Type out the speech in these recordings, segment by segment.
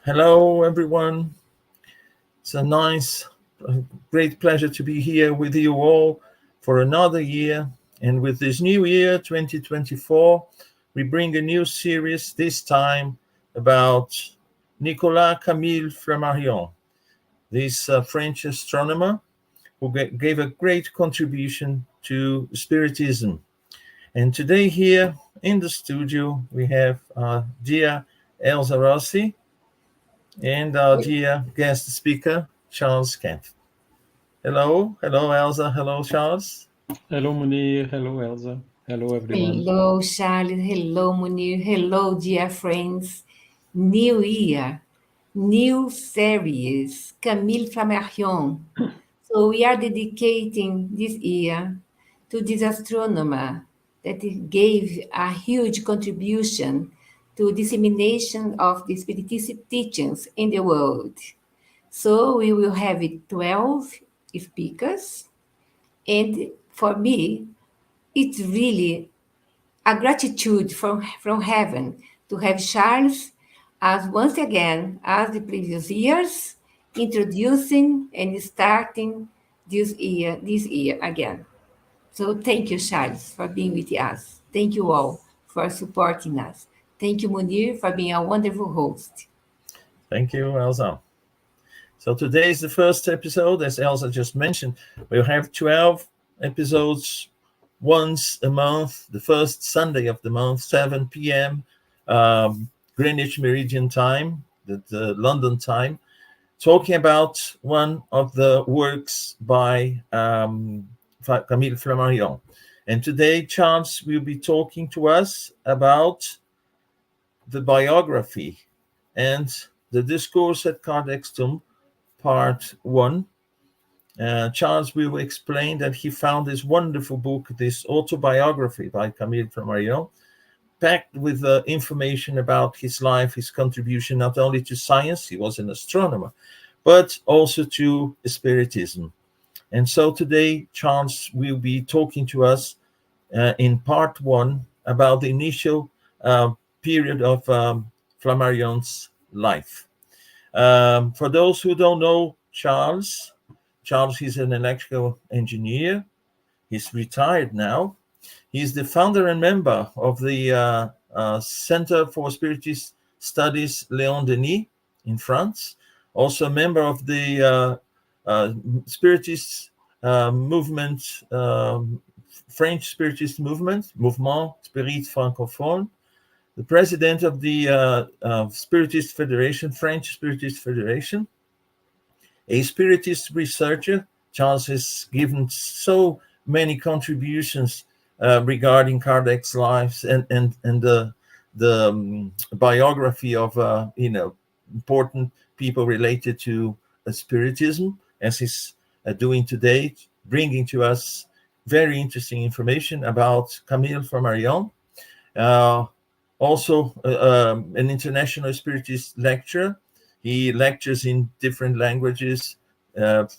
Hello, everyone. It's a great pleasure to be here with you all for another year. And with this new year, 2024, we bring a new series, this time about Nicolas Camille Flammarion, this French astronomer who gave a great contribution to Spiritism. And today, here in the studio, we have dear Elsa Rossi and our dear guest speaker, Charles Kempf. Hello, Elsa. Hello, Charles. Hello, Munir. Hello, Elsa. Hello, everyone. Hello, Charles. Hello, Munir. Hello, dear friends. New year, new series, Camille Flammarion. So we are dedicating this year to this astronomer that gave a huge contribution to dissemination of the Spiritism teachings in the world. So we will have 12 speakers. And for me, it's really a gratitude from heaven to have Charles as once again, as the previous years, introducing and starting this year again. So thank you, Charles, for being with us. Thank you all for supporting us. Thank you, Munir, for being a wonderful host. Thank you, Elsa. So today is the first episode, as Elsa just mentioned. We'll have 12 episodes once a month, the first Sunday of the month, 7 p.m. Greenwich Meridian time, the London time, talking about one of the works by Camille Flammarion. And today, Charles will be talking to us about the biography and the discourse at Kardec's tomb, part 1. Charles will explain that he found this wonderful book, this autobiography by Camille Flammarion, packed with information about his life, his contribution not only to science, he was an astronomer, but also to Spiritism. And so today, Charles will be talking to us in part 1 about the initial period of Flammarion's life. For those who don't know Charles is an electrical engineer. He's retired now. He's the founder and member of the Center for Spiritist Studies Léon Denis in France, also a member of the Spiritist movement, French Spiritist movement, Mouvement Spirit Francophone, the president of the Spiritist Federation, French Spiritist Federation, a Spiritist researcher. Charles has given so many contributions regarding Kardec's lives and the biography of important people related to Spiritism, as he's doing today, bringing to us very interesting information about Camille Flammarion. Also an international Spiritist lecturer. He lectures in different languages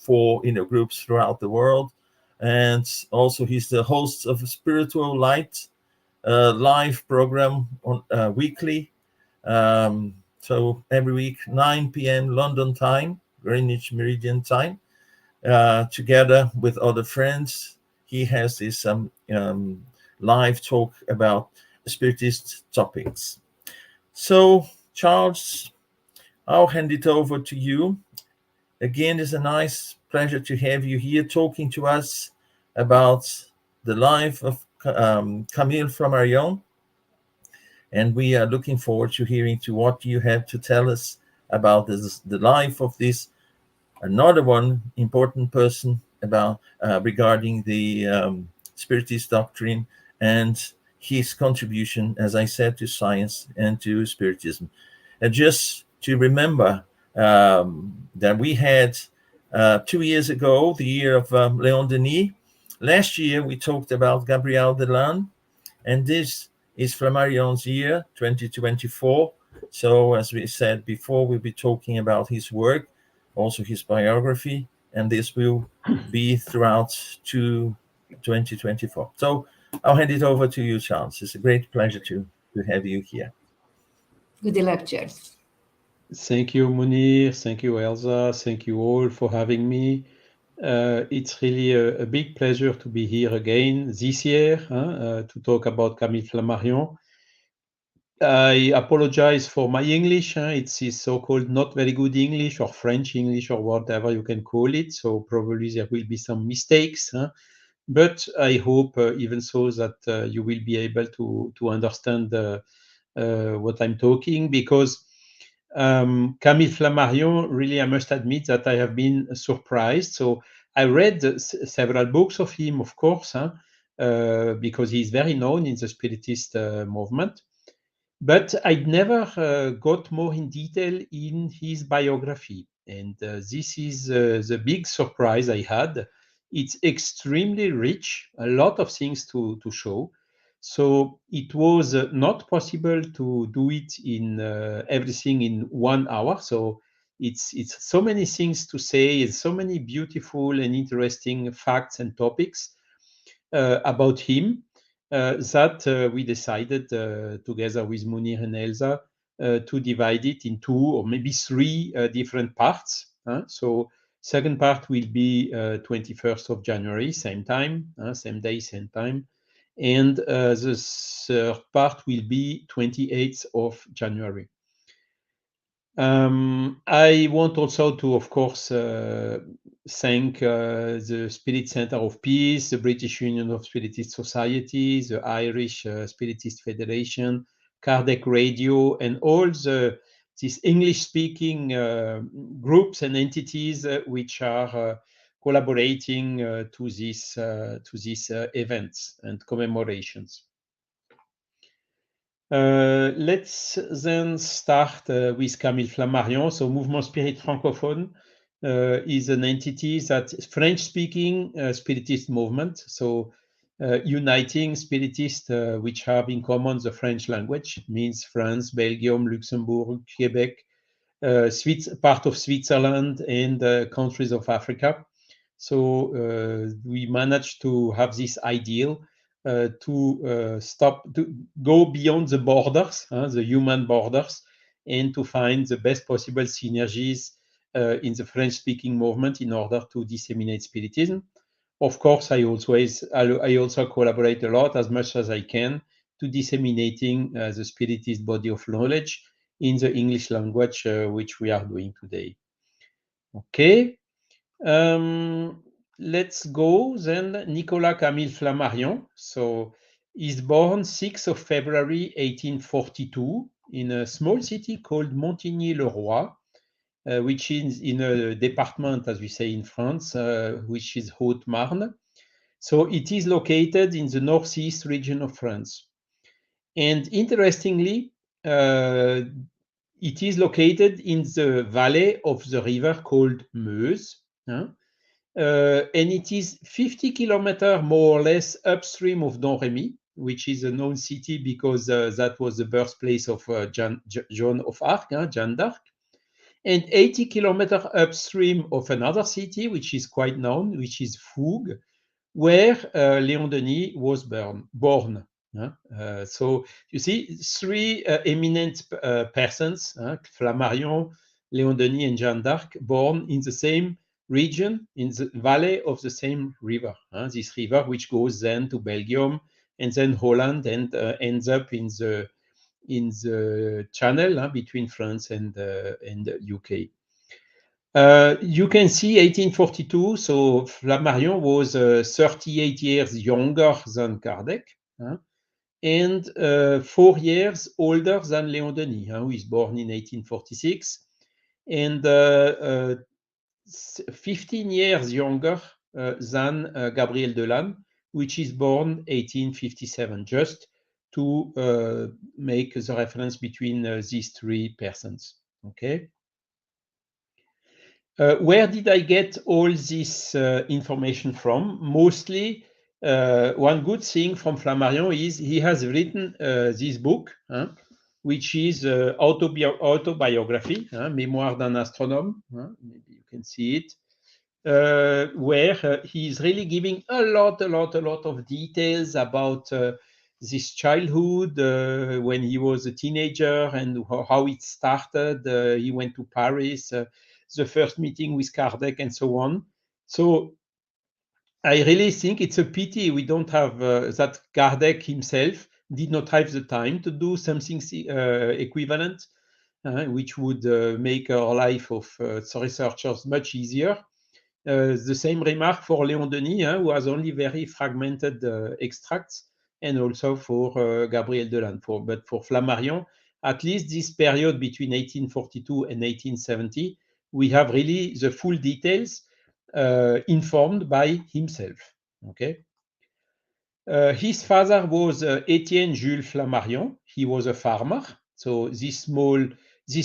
for groups throughout the world. And also he's the host of a Spiritual Light live program on weekly. So every week, 9 p.m. London time, Greenwich Meridian time, together with other friends. He has this live talk about Spiritist topics. So, Charles, I'll hand it over to you. Again, it's a nice pleasure to have you here talking to us about the life of Camille Flammarion. And we are looking forward to hearing to what you have to tell us about the life of this another one important person about regarding the Spiritist doctrine and his contribution, as I said, to science and to Spiritism. And just to remember that we had 2 years ago, the year of Léon Denis. Last year, we talked about Gabriel Delanne, and this is Flammarion's year, 2024. So, as we said before, we'll be talking about his work, also his biography, and this will be throughout 2024. So, I'll hand it over to you, Charles. It's a great pleasure to have you here. Good luck, Charles. Thank you, Munir. Thank you, Elsa. Thank you all for having me. It's really a big pleasure to be here again this year to talk about Camille Flammarion. I apologize for my English. It's so-called not very good English or French English or whatever you can call it. So probably there will be some mistakes. But I hope even so that you will be able to understand what I'm talking, because Camille Flammarion, really, I must admit that I have been surprised. So I read several books of him, of course, because he's very known in the Spiritist movement. But I'd never got more in detail in his biography. And this is the big surprise I had. It's extremely rich, a lot of things to show. So it was not possible to do it in everything in 1 hour. So it's so many things to say and so many beautiful and interesting facts and topics about him that we decided together with Munir and Elsa to divide it in 2 or maybe 3 different parts. So second part will be 21st of January, same time, same day, same time. And the third part will be 28th of January. I want also to, of course, thank the Spirit Center of Peace, the British Union of Spiritist Societies, the Irish Spiritist Federation, Kardec Radio, and all these English-speaking groups and entities which are collaborating to these events and commemorations. Let's then start with Camille Flammarion. So Mouvement Spirit Francophone is an entity that's French-speaking Spiritist movement. So uniting Spiritists which have in common the French language, means France, Belgium, Luxembourg, Quebec, part of Switzerland, and countries of Africa. So we managed to have this ideal to go beyond the borders, the human borders, and to find the best possible synergies in the French-speaking movement in order to disseminate Spiritism. Of course, I also collaborate a lot, as much as I can, to disseminating the Spiritist body of knowledge in the English language, which we are doing today. Okay. Let's go then. Nicolas Camille Flammarion. So he's born 6th of February 1842 in a small city called Montigny-le-Roi, which is in a department, as we say in France, which is Haute-Marne. So it is located in the northeast region of France. And interestingly, it is located in the valley of the river called Meuse. And it is 50 kilometers more or less upstream of Domremy, which is a known city because that was the birthplace of Joan of Arc, Jeanne d'Arc, and 80 kilometers upstream of another city, which is quite known, which is Fougue, where Léon Denis was born. So you see 3 eminent persons, Flammarion, Léon Denis, and Jeanne d'Arc, born in the same region, in the valley of the same river. This river, which goes then to Belgium and then Holland, and ends up in the channel between France and the UK. You can see 1842, so Flammarion was 38 years younger than Kardec, and 4 years older than Léon Denis, who is born in 1846, and 15 years younger than Gabriel Delanne, which is born 1857, just to make the reference between these 3 persons. Okay. Where did I get all this information from? Mostly, one good thing from Flammarion is he has written this book, which is autobiography, Mémoire d'un astronome. Maybe you can see it, where he is really giving a lot of details about this childhood when he was a teenager and how it started. He went to Paris, the first meeting with Kardec, and so on. So I really think it's a pity we don't have that Kardec himself did not have the time to do something equivalent, which would make our life of researchers much easier. The same remark for Léon Denis, who has only very fragmented extracts, and also for Gabriel Delanne. But for Flammarion, at least this period between 1842 and 1870, we have really the full details informed by himself. Okay. His father was Étienne Jules Flammarion. He was a farmer. So this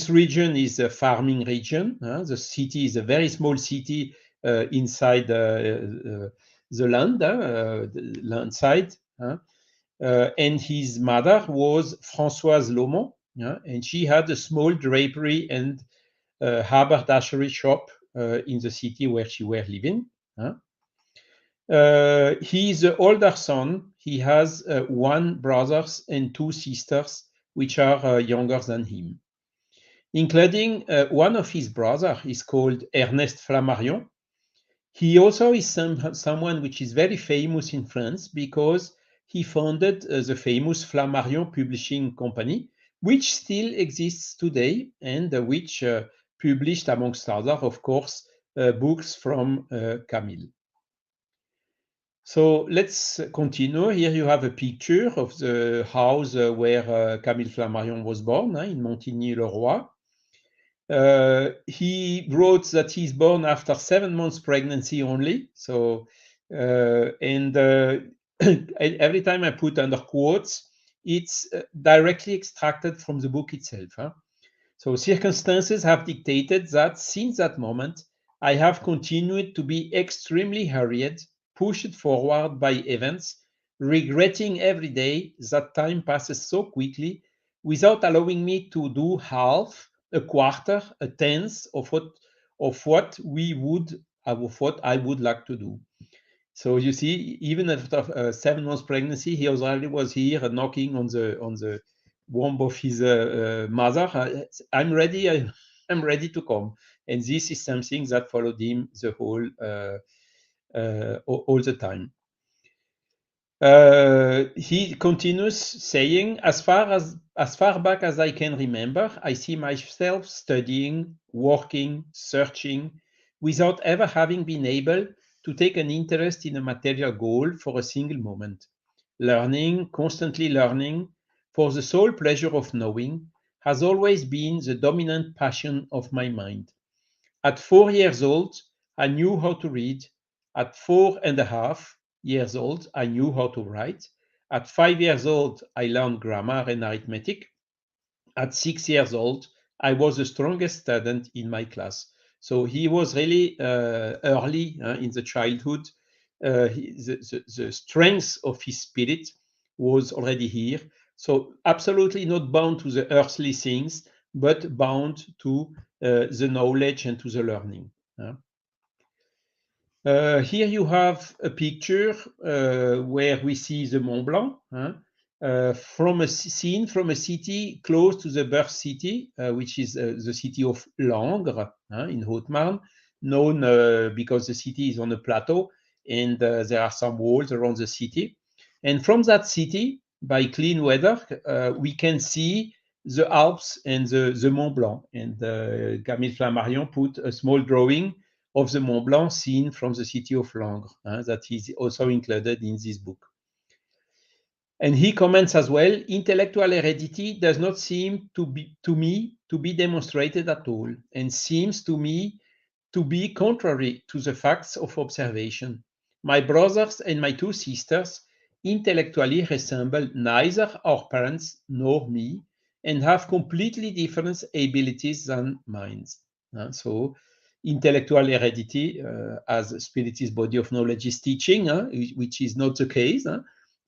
region is a farming region. The city is a very small city inside the land side. And his mother was Françoise Laumont, and she had a small drapery and haberdashery shop in the city where she were living. He is the older son. He has one brother and two sisters, which are younger than him, including one of his brothers is called Ernest Flammarion. He also is someone which is very famous in France because he founded the famous Flammarion Publishing Company, which still exists today and which published, amongst others, of course, books from Camille. So let's continue. Here you have a picture of the house where Camille Flammarion was born, in Montigny-le-Roi. He wrote that he's born after 7 months pregnancy only. So, every time I put under quotes, it's directly extracted from the book itself. So circumstances have dictated that since that moment, I have continued to be extremely hurried, pushed forward by events, regretting every day that time passes so quickly without allowing me to do half, a quarter, a tenth of what I would like to do. So you see, even after 7 months pregnancy, he already was here knocking on the womb of his mother. I'm ready. I'm ready to come. And this is something that followed him the whole all the time. He continues saying, as far back as I can remember, I see myself studying, working, searching, without ever having been able to take an interest in a material goal for a single moment. Learning, constantly learning, for the sole pleasure of knowing, has always been the dominant passion of my mind. At 4 years old, I knew how to read. At 4.5 years old, I knew how to write. At 5 years old, I learned grammar and arithmetic. At 6 years old, I was the strongest student in my class. So he was really early in the childhood. The strength of his spirit was already here. So absolutely not bound to the earthly things, but bound to the knowledge and to the learning. Here you have a picture where we see the Mont Blanc from a scene from a city close to the birth city, which is the city of Langres in Haute-Marne, known because the city is on a plateau and there are some walls around the city. And from that city, by clean weather, we can see the Alps and the Mont Blanc. And Camille Flammarion put a small drawing of the Mont Blanc seen from the city of Langres. That is also included in this book. And he comments as well, intellectual heredity does not seem to me to be demonstrated at all, and seems to me to be contrary to the facts of observation. My brothers and my two sisters intellectually resemble neither our parents nor me, and have completely different abilities than mine. So intellectual heredity, as Spiritist body of knowledge is teaching, which is not the case.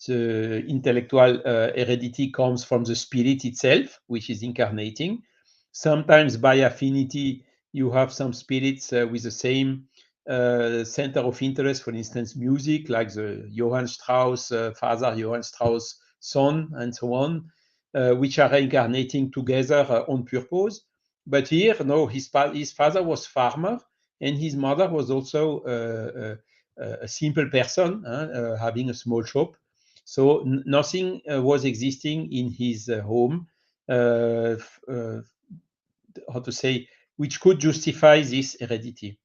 The intellectual heredity comes from the spirit itself, which is incarnating. Sometimes by affinity, you have some spirits with the same center of interest, for instance, music, like the Johann Strauss, Father Johann Strauss son, and so on, which are reincarnating together on purpose. But here, no, his father was farmer, and his mother was also a simple person, having a small shop. So nothing was existing in his home, how to say, which could justify this heredity.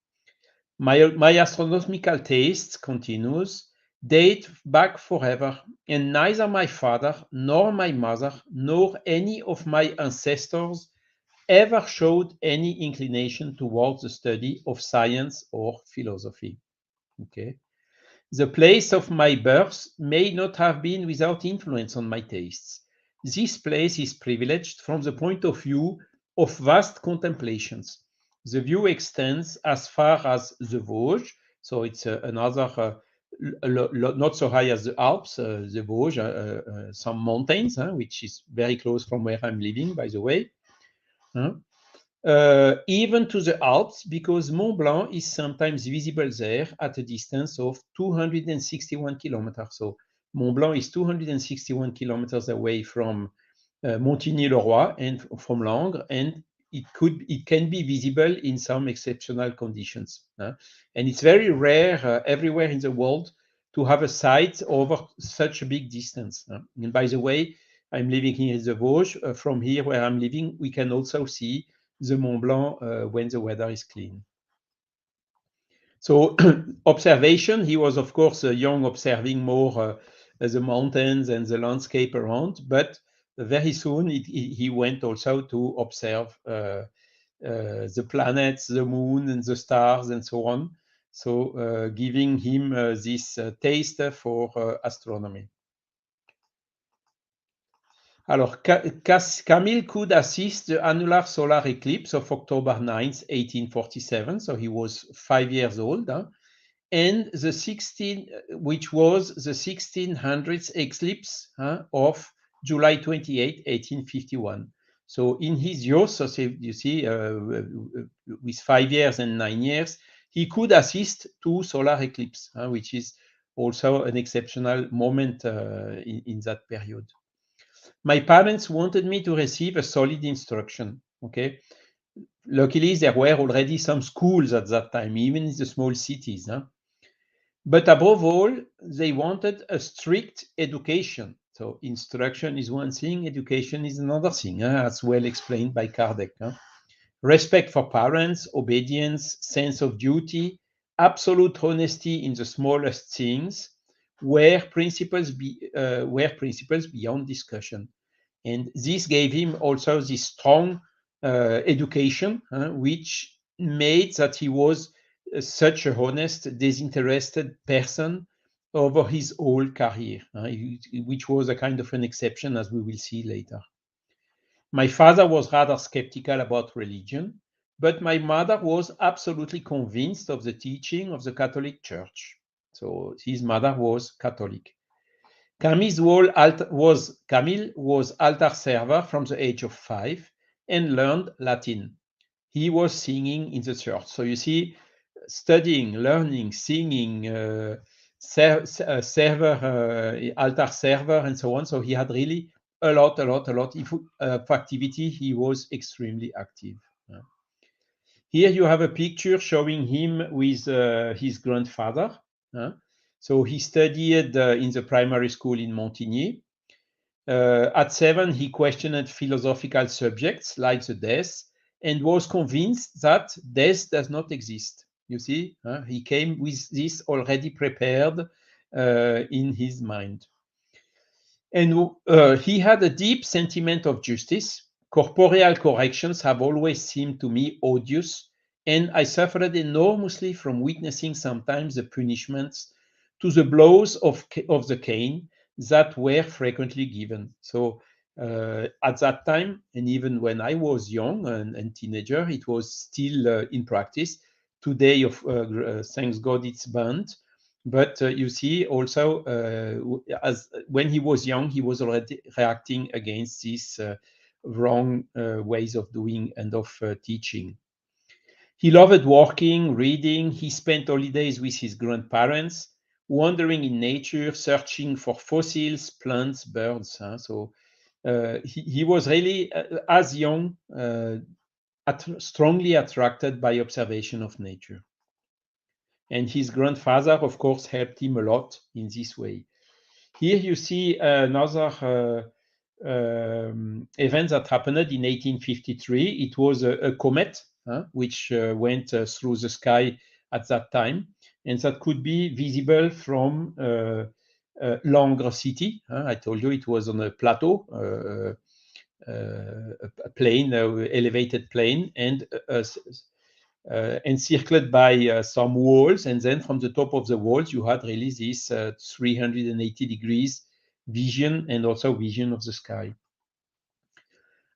My astronomical tastes, continues, date back forever, and neither my father, nor my mother, nor any of my ancestors ever showed any inclination towards the study of science or philosophy. Okay. The place of my birth may not have been without influence on my tastes. This place is privileged from the point of view of vast contemplations. The view extends as far as the Vosges, so it's another, not so high as the Alps, the Vosges, some mountains, which is very close from where I'm living, by the way. Even to the Alps, because Mont Blanc is sometimes visible there at a distance of 261 kilometers. So Mont Blanc is 261 kilometers away from Montigny-le-Roi and from Langres, and it can be visible in some exceptional conditions. And it's very rare everywhere in the world to have a site over such a big distance. And by the way, I'm living here in the Vosges. From here where I'm living, we can also see the Mont Blanc when the weather is clean. So observation, he was of course young, observing more the mountains and the landscape around, but very soon he went also to observe the planets, the moon and the stars and so on. So giving him this taste for astronomy. Alors, Camille could assist the annular solar eclipse of October 9th, 1847. So he was 5 years old. And which was the 1600th eclipse of July 28, 1851. So in his youth, so you see, with 5 years and 9 years, he could assist to solar eclipse, which is also an exceptional moment in that period. My parents wanted me to receive a solid instruction. Okay. Luckily, there were already some schools at that time, even in the small cities. But above all, they wanted a strict education. So instruction is one thing, education is another thing, as well explained by Kardec. Respect for parents, obedience, sense of duty, absolute honesty in the smallest things were principles beyond discussion. And this gave him also this strong education, which made that he was such a honest, disinterested person over his whole career, which was a kind of an exception, as we will see later. My father was rather skeptical about religion, but my mother was absolutely convinced of the teaching of the Catholic Church. So his mother was Catholic. Camille was altar server from the age of 5 and learned Latin. He was singing in the church. So you see, studying, learning, singing, altar server, and so on. So he had really a lot of activity. He was extremely active. Here you have a picture showing him with his grandfather. So he studied in the primary school in Montigny. At 7, he questioned philosophical subjects like the death and was convinced that death does not exist. You see, he came with this already prepared in his mind. And he had a deep sentiment of justice. Corporeal corrections have always seemed to me odious, and I suffered enormously from witnessing sometimes the punishments to the blows of the cane that were frequently given. So at that time, and even when I was young and teenager, it was still in practice. Today, thanks God, it's banned. But you see also, as when he was young, he was already reacting against these wrong ways of doing and of teaching. He loved walking, reading. He spent holidays with his grandparents. wandering in nature, searching for fossils, plants, birds. So he was really, as young, strongly attracted by observation of nature. And his grandfather, of course, helped him a lot in this way. Here you see another event that happened in 1853. It was a comet which went through the sky at that time, and that could be visible from Langres city. I told you it was on a plateau, a plain, elevated plain, and encircled by some walls. And then from the top of the walls, you had really this 380 degrees vision, and also vision of the sky.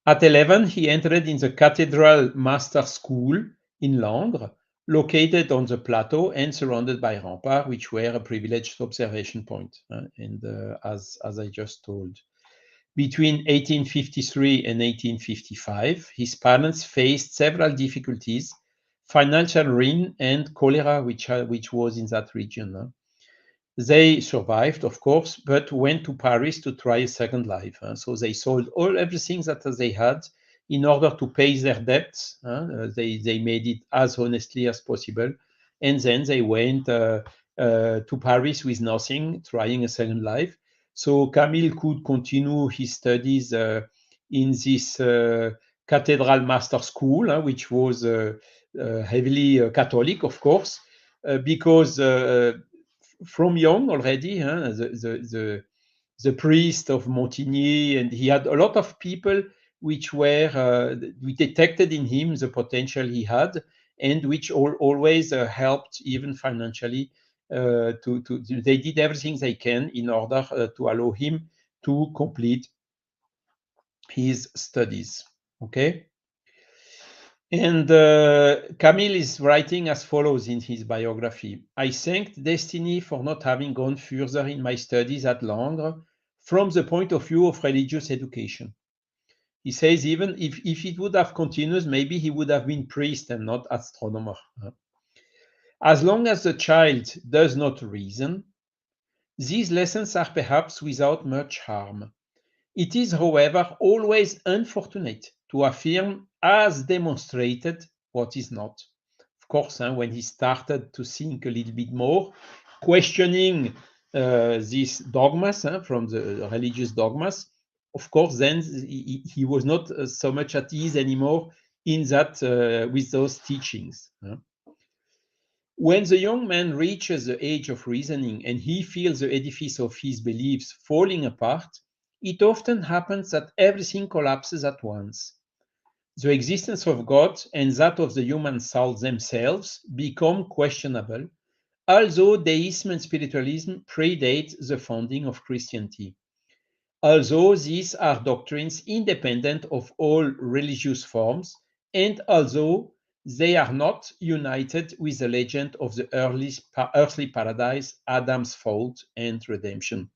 At 11, he entered in the Cathedral Master School in Langres, located on the plateau and surrounded by ramparts, which were a privileged observation point. As I just told. Between 1853 and 1855, his parents faced several difficulties, financial ruin and cholera, which was in that region. They survived, of course, but went to Paris to try a second life. So they sold everything that they had in order to pay their debts. They made it as honestly as possible. And then they went to Paris with nothing, trying a second life. So Camille could continue his studies in this Cathedral Master School, which was heavily Catholic, of course, because from young already, the priest of Montigny, and he had a lot of people which were we detected in him the potential he had, and which always helped even financially. They did everything they can in order to allow him to complete his studies. Okay. And Camille is writing as follows in his biography. I thanked destiny for not having gone further in my studies at Langres from the point of view of religious education. He says even if it would have continued, maybe he would have been priest and not astronomer. As long as the child does not reason, these lessons are perhaps without much harm. It is, however, always unfortunate to affirm as demonstrated what is not. Of course, when he started to think a little bit more, questioning these dogmas from the religious dogmas, of course, then he was not so much at ease anymore in that with those teachings. When the young man reaches the age of reasoning and he feels the edifice of his beliefs falling apart, it often happens that everything collapses at once. The existence of God and that of the human soul themselves become questionable, although deism and spiritualism predate the founding of Christianity. Although these are doctrines independent of all religious forms, and although they are not united with the legend of the earthly paradise, Adam's fall, and redemption.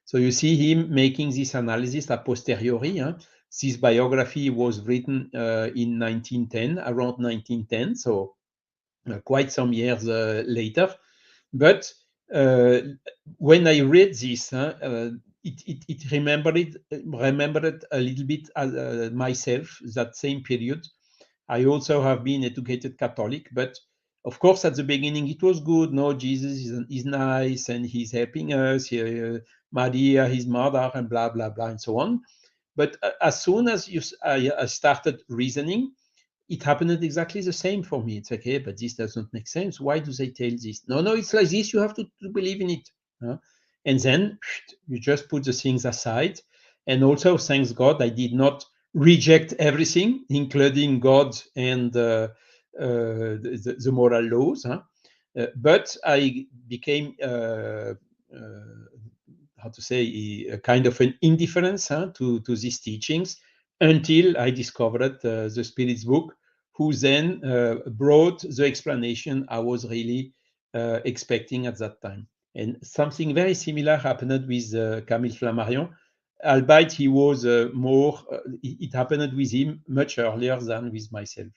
So you see him making this analysis a posteriori. This biography was written in 1910, around 1910, so quite some years later. But when I read this, it remembered a little bit myself, that same period. I also have been educated Catholic, but of course, at the beginning, it was good. No, Jesus is nice and he's helping us. Maria, his mother, and blah, blah, blah, and so on. But as soon as I started reasoning, it happened exactly the same for me. It's okay, but this doesn't make sense. Why do they tell this? No, it's like this. You have to believe in it. And then you just put the things aside. And also, thanks God, I did not reject everything, including God and the moral laws. But I became, how to say, a kind of an indifference to these teachings until I discovered the Spirit's book, who then brought the explanation I was really expecting at that time. And something very similar happened with Camille Flammarion, albeit he was it happened with him much earlier than with myself.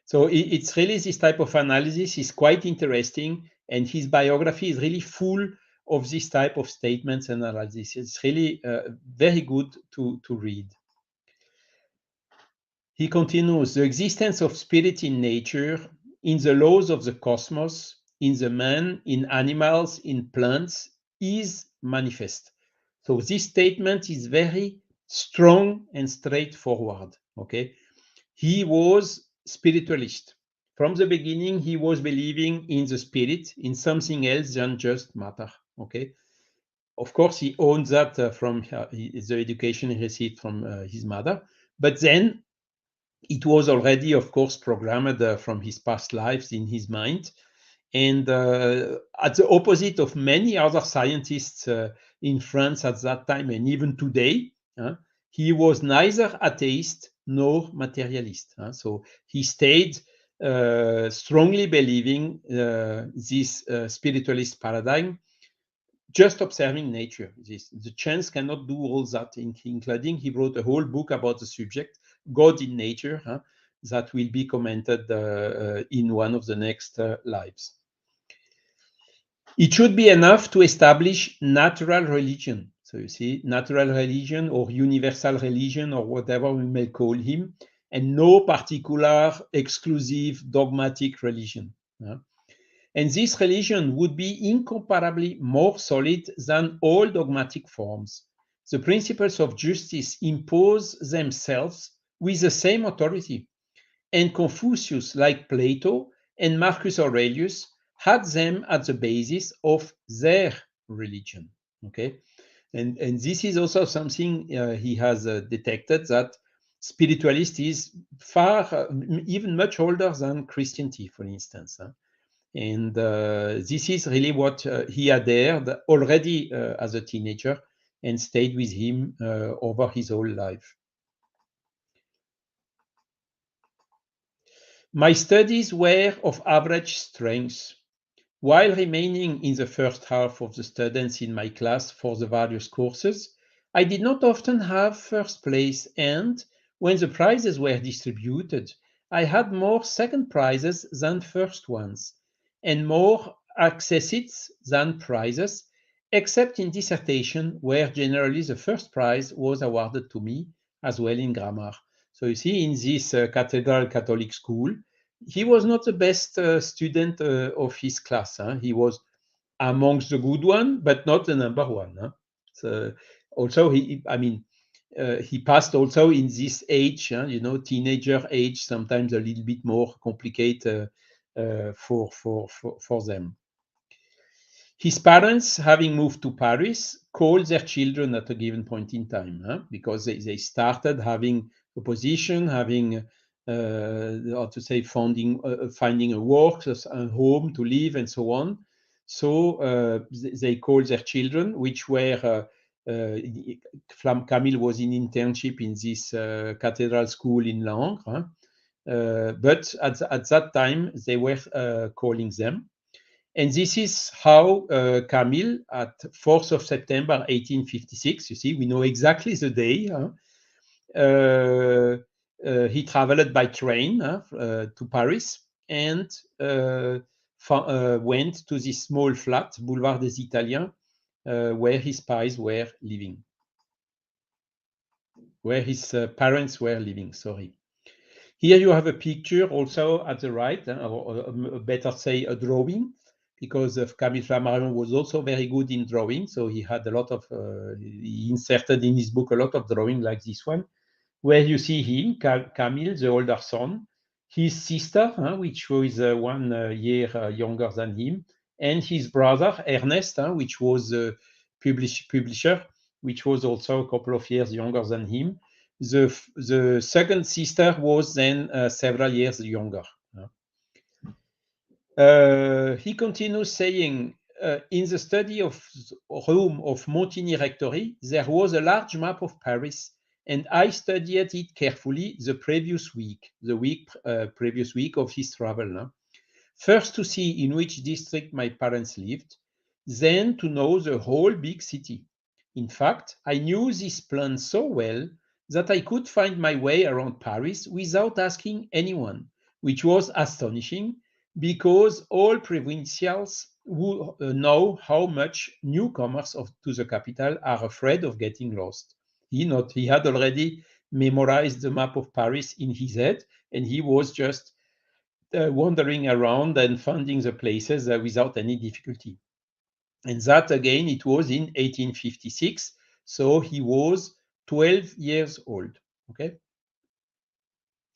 So it's really this type of analysis is quite interesting, and his biography is really full of this type of statements and analysis. It's really very good to read. He continues, the existence of spirit in nature, in the laws of the cosmos, in the man, in animals, in plants, is manifest. So this statement is very strong and straightforward. Okay, he was spiritualist. From the beginning, he was believing in the spirit, in something else than just matter. Okay, of course, he owns that from the education he received from his mother, but then it was already, of course, programmed from his past lives in his mind. And at the opposite of many other scientists in France at that time, and even today, he was neither atheist nor materialist. So he stayed strongly believing this spiritualist paradigm, just observing nature. The chance cannot do all that, including he wrote a whole book about the subject, God in Nature, that will be commented in one of the next lives. It should be enough to establish natural religion. So you see, natural religion or universal religion or whatever we may call him, and no particular exclusive dogmatic religion. And this religion would be incomparably more solid than all dogmatic forms. The principles of justice impose themselves with the same authority. And Confucius, like Plato and Marcus Aurelius, had them at the basis of their religion. Okay, and this is also something he has detected, that spiritualist is far, even much older than Christianity, for instance. And this is really what he adhered already as a teenager and stayed with him over his whole life. My studies were of average strength. While remaining in the first half of the students in my class for the various courses, I did not often have first place, and when the prizes were distributed, I had more second prizes than first ones, and more accessits than prizes, except in dissertation, where generally the first prize was awarded to me, as well in grammar. So you see, in this Cathedral Catholic school, he was not the best student of his class. He was amongst the good one, but not the number one. So also, he passed also in this age, teenager age, sometimes a little bit more complicated for them. His parents, having moved to Paris, called their children at a given point in time, because they started having a position, having, how to say, finding a work, a home to live, and so on. So they called their children, which were, Camille was in internship in this cathedral school in Langres, but at that time they were calling them. And this is how Camille, at 4th of September 1856, you see, we know exactly the day, he traveled by train to Paris and went to this small flat, Boulevard des Italiens, where his parents were living. Sorry. Here you have a picture also at the right, or better say a drawing, because Camille Flammarion was also very good in drawing. So he had a lot of, he inserted in his book a lot of drawing like this one, where you see him, Camille, the older son, his sister, which was 1 year younger than him, and his brother, Ernest, which was a publisher, which was also a couple of years younger than him. The second sister was then several years younger. He continues saying, in the study of room of Montigny Rectory, there was a large map of Paris, and I studied it carefully the previous week of his travel. First to see in which district my parents lived, then to know the whole big city. In fact, I knew this plan so well that I could find my way around Paris without asking anyone, which was astonishing because all provincials who know how much newcomers to the capital are afraid of getting lost. He had already memorized the map of Paris in his head, and he was just wandering around and finding the places without any difficulty. And that, again, it was in 1856, so he was 12 years old, okay?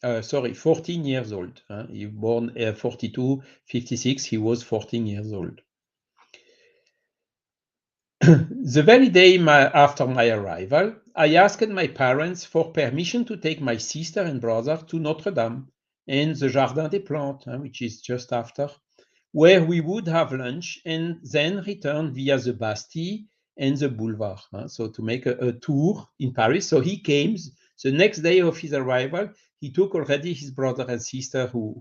14 years old. He was born 42, 56, he was 14 years old. The very day after my arrival, I asked my parents for permission to take my sister and brother to Notre Dame and the Jardin des Plantes, which is just after, where we would have lunch and then return via the Bastille and the Boulevard. So to make a tour in Paris. So he came the next day of his arrival. He took already his brother and sister who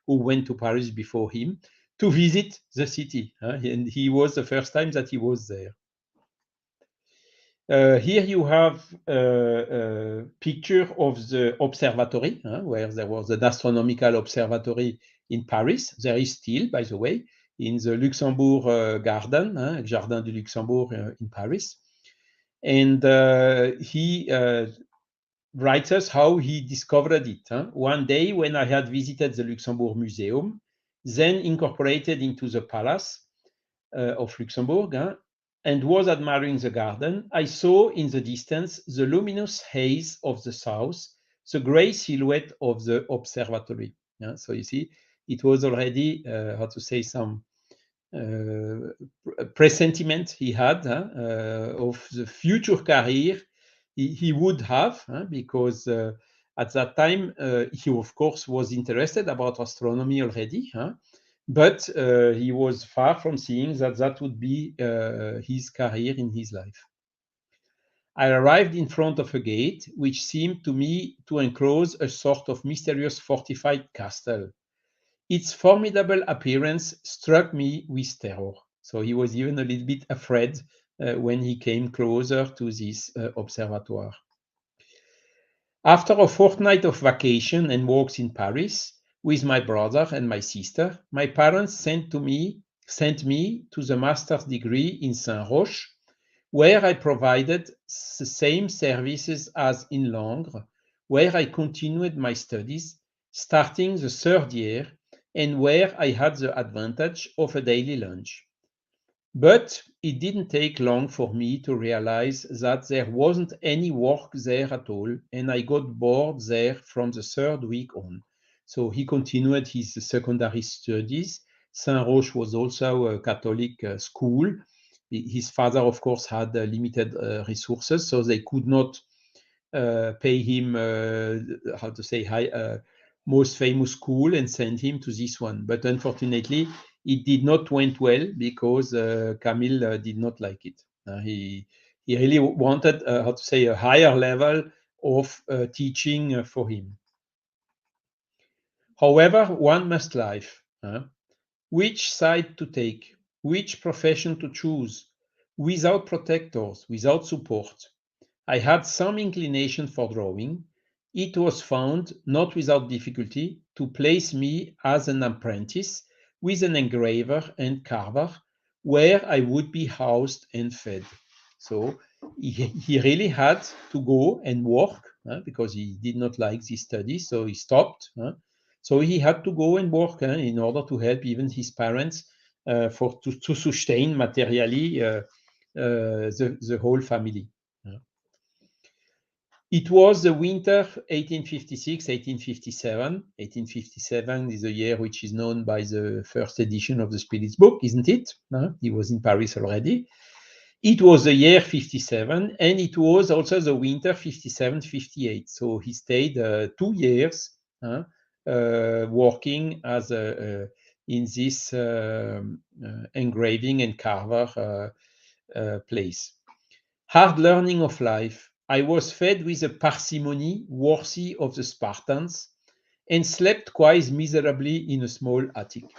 went to Paris before him to visit the city, and he was the first time that he was there. Here you have a picture of the observatory, where there was an astronomical observatory in Paris. There is still, by the way, in the Luxembourg garden, Jardin du Luxembourg in Paris. And he writes us how he discovered it. One day when I had visited the Luxembourg Museum, then incorporated into the Palace of Luxembourg, and was admiring the garden, I saw in the distance the luminous haze of the south, the grey silhouette of the observatory. So you see, it was already, some presentiment he had of the future career he would have, because at that time, he, of course, was interested about astronomy already, but he was far from seeing that would be his career in his life. I arrived in front of a gate, which seemed to me to enclose a sort of mysterious fortified castle. Its formidable appearance struck me with terror. So he was even a little bit afraid when he came closer to this observatoire. After a fortnight of vacation and walks in Paris with my brother and my sister, my parents sent me to the master's degree in Saint-Roch, where I provided the same services as in Langres, where I continued my studies, starting the third year, and where I had the advantage of a daily lunch. But it didn't take long for me to realize that there wasn't any work there at all, and I got bored there from the third week on. So he continued his secondary studies. Saint-Roch was also a Catholic school. His father, of course, had limited resources, so they could not pay him, most famous school and send him to this one. But unfortunately, it did not went well because Camille did not like it. He really wanted, a higher level of teaching for him. However, one must live. Which side to take? Which profession to choose? Without protectors, without support. I had some inclination for drawing. It was found, not without difficulty, to place me as an apprentice with an engraver and carver, where I would be housed and fed. So he really had to go and work because he did not like this study, so he stopped. So he had to go and work in order to help even his parents to sustain materially the whole family. It was the winter 1856-1857. 1857 is a year which is known by the first edition of the Spirit's book, isn't it? He was in Paris already. It was the year 57, and it was also the winter 57-58. So he stayed 2 years working as in this engraving and carver place. Hard learning of life. I was fed with a parsimony worthy of the Spartans and slept quite miserably in a small attic.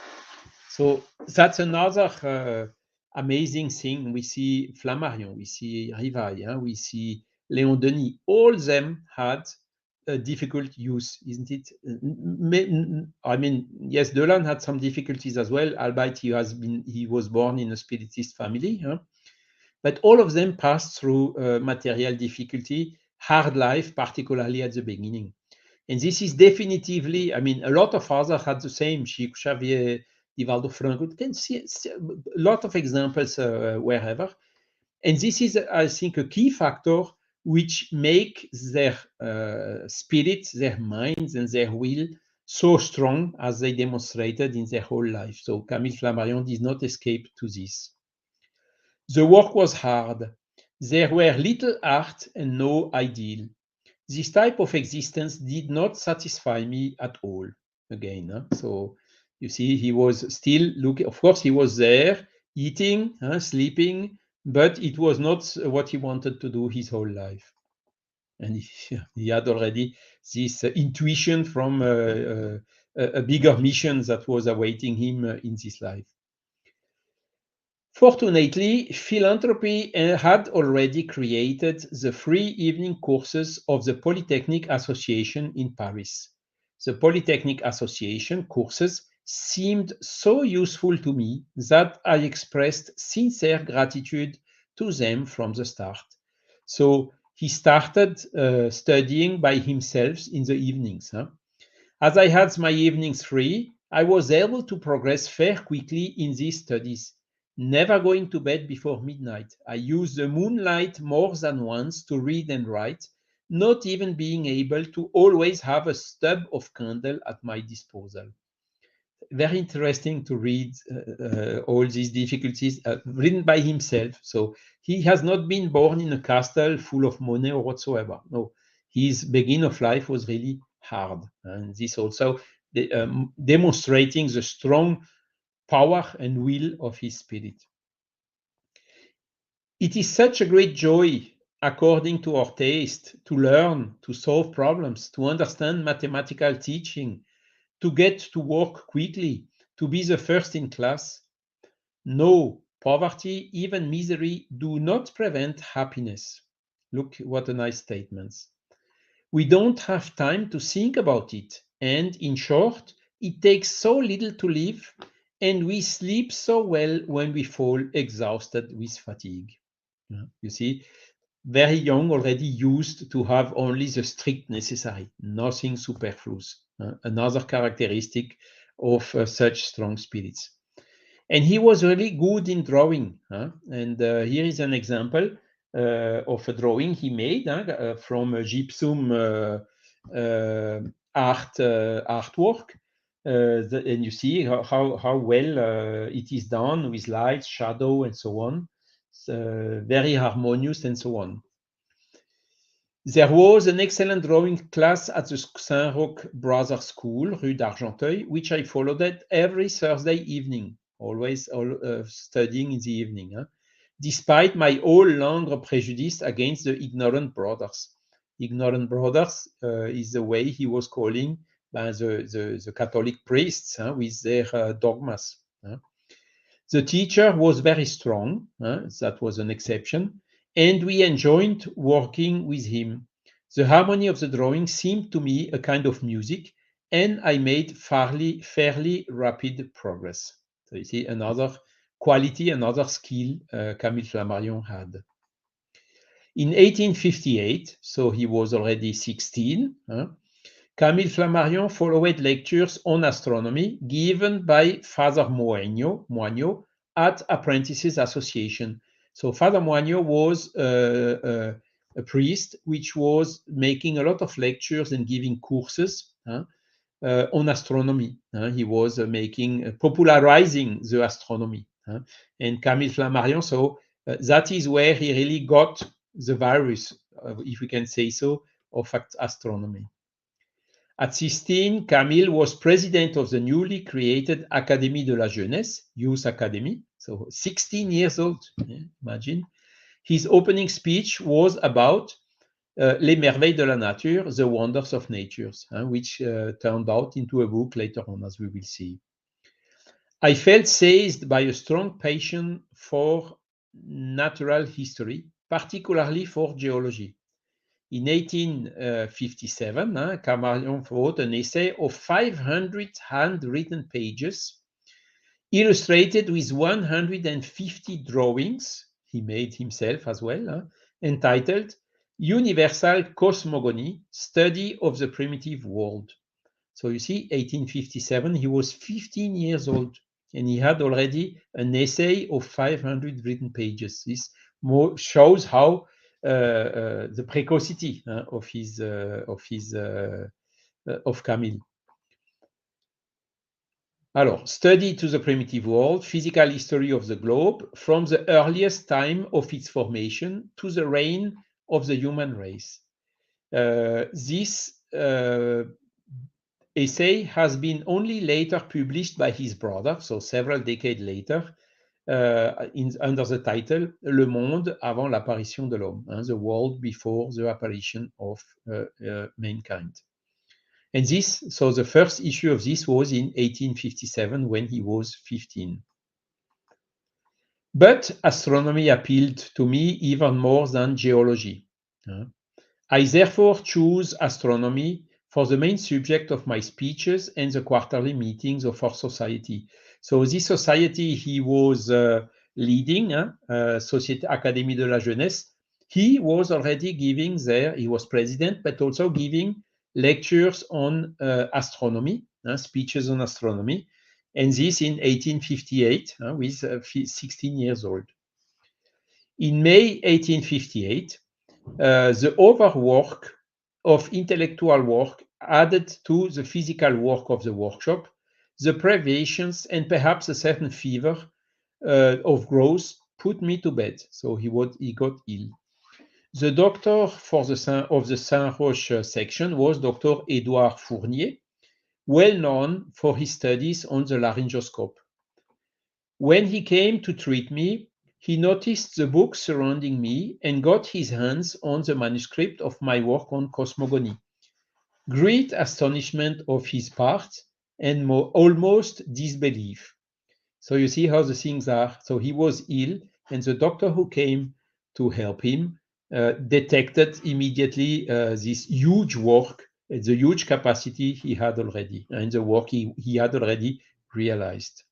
So that's another amazing thing. We see Flammarion, we see Rivail, we see Léon Denis. All of them had a difficult use, isn't it? I mean, yes, Dolan had some difficulties as well, albeit he was born in a Spiritist family, huh? But all of them passed through material difficulty, hard life, particularly at the beginning. And this is definitively, I mean, a lot of others had the same, Chico Xavier, Divaldo Franco, you can see a lot of examples wherever. And this is, I think, a key factor which make their spirits, their minds, and their will so strong as they demonstrated in their whole life. So Camille Flammarion did not escape to this. The work was hard. There were little art and no ideal. This type of existence did not satisfy me at all. Again, huh? So you see, he was still looking. Of course, he was there, eating, sleeping, but it was not what he wanted to do his whole life. And he had already this intuition from a bigger mission that was awaiting him in this life. Fortunately, philanthropy had already created the free evening courses of the Polytechnic Association in Paris. The Polytechnic Association courses seemed so useful to me that I expressed sincere gratitude to them from the start. So he started studying by himself in the evenings. Huh? As I had my evenings free, I was able to progress fairly quickly in these studies. Never going to bed before midnight. I used the moonlight more than once to read and write, not even being able to always have a stub of candle at my disposal. Very interesting to read all these difficulties written by himself. So he has not been born in a castle full of money or whatsoever. No, his beginning of life was really hard. And this also demonstrating the strong power and will of his spirit. It is such a great joy, according to our taste, to learn, to solve problems, to understand mathematical teaching, to get to work quickly, to be the first in class. No, poverty, even misery, do not prevent happiness. Look, what a nice statement. We don't have time to think about it. And in short, it takes so little to live, and we sleep so well when we fall exhausted with fatigue. You see, very young already used to have only the strict necessary, nothing superfluous. Another characteristic of such strong spirits. And he was really good in drawing. And here is an example of a drawing he made from a gypsum artwork. And you see how well it is done with light, shadow, and so on. Very harmonious and so on. There was an excellent drawing class at the Saint-Roch Brothers School, Rue d'Argenteuil, which I followed at every Thursday evening, always studying in the evening, despite my all-long prejudice against the ignorant brothers. Ignorant brothers is the way he was calling the Catholic priests with their dogmas. The teacher was very strong, that was an exception, and we enjoyed working with him. The harmony of the drawing seemed to me a kind of music, and I made fairly rapid progress. So you see, another quality, another skill Camille Flammarion had. In 1858, so he was already 16, Camille Flammarion followed lectures on astronomy given by Father Moigno at Apprentices Association. So Father Moigno was a priest which was making a lot of lectures and giving courses on astronomy. He was popularizing the astronomy. And Camille Flammarion, so that is where he really got the virus, if we can say so, of astronomy. At 16, Camille was president of the newly created Académie de la Jeunesse, Youth Academy, so 16 years old, imagine. His opening speech was about Les Merveilles de la Nature, The Wonders of Nature, which turned out into a book later on, as we will see. I felt seized by a strong passion for natural history, particularly for geology. in 1857, Flammarion wrote an essay of 500 handwritten pages, illustrated with 150 drawings he made himself as well, entitled Universal Cosmogony, Study of the Primitive World. So you see, 1857, he was 15 years old, and he had already an essay of 500 written pages. This shows how the precocity of Camille. Alors, study to the primitive world, physical history of the globe, from the earliest time of its formation to the reign of the human race. This essay has been only later published by his brother, so several decades later, under the title Le Monde avant l'apparition de l'homme, the world before the apparition of mankind. And so the first issue of this was in 1857 when he was 15. But astronomy appealed to me even more than geology. I therefore choose astronomy for the main subject of my speeches and the quarterly meetings of our society. So this society he was leading, Société Académie de la Jeunesse, he was already giving there, he was president, but also giving lectures on astronomy, speeches on astronomy, and this in 1858 with 16 years old. In May 1858, the overwork of intellectual work added to the physical work of the workshop, the privations and perhaps a certain fever of growth put me to bed. So he got ill. The doctor of the Saint-Roch section was Dr. Édouard Fournier, well known for his studies on the laryngoscope. When he came to treat me, he noticed the books surrounding me and got his hands on the manuscript of my work on cosmogony. Great astonishment of his part and almost disbelief. So you see how the things are. So he was ill, and the doctor who came to help him detected immediately this huge work, the huge capacity he had already, and the work he had already realized.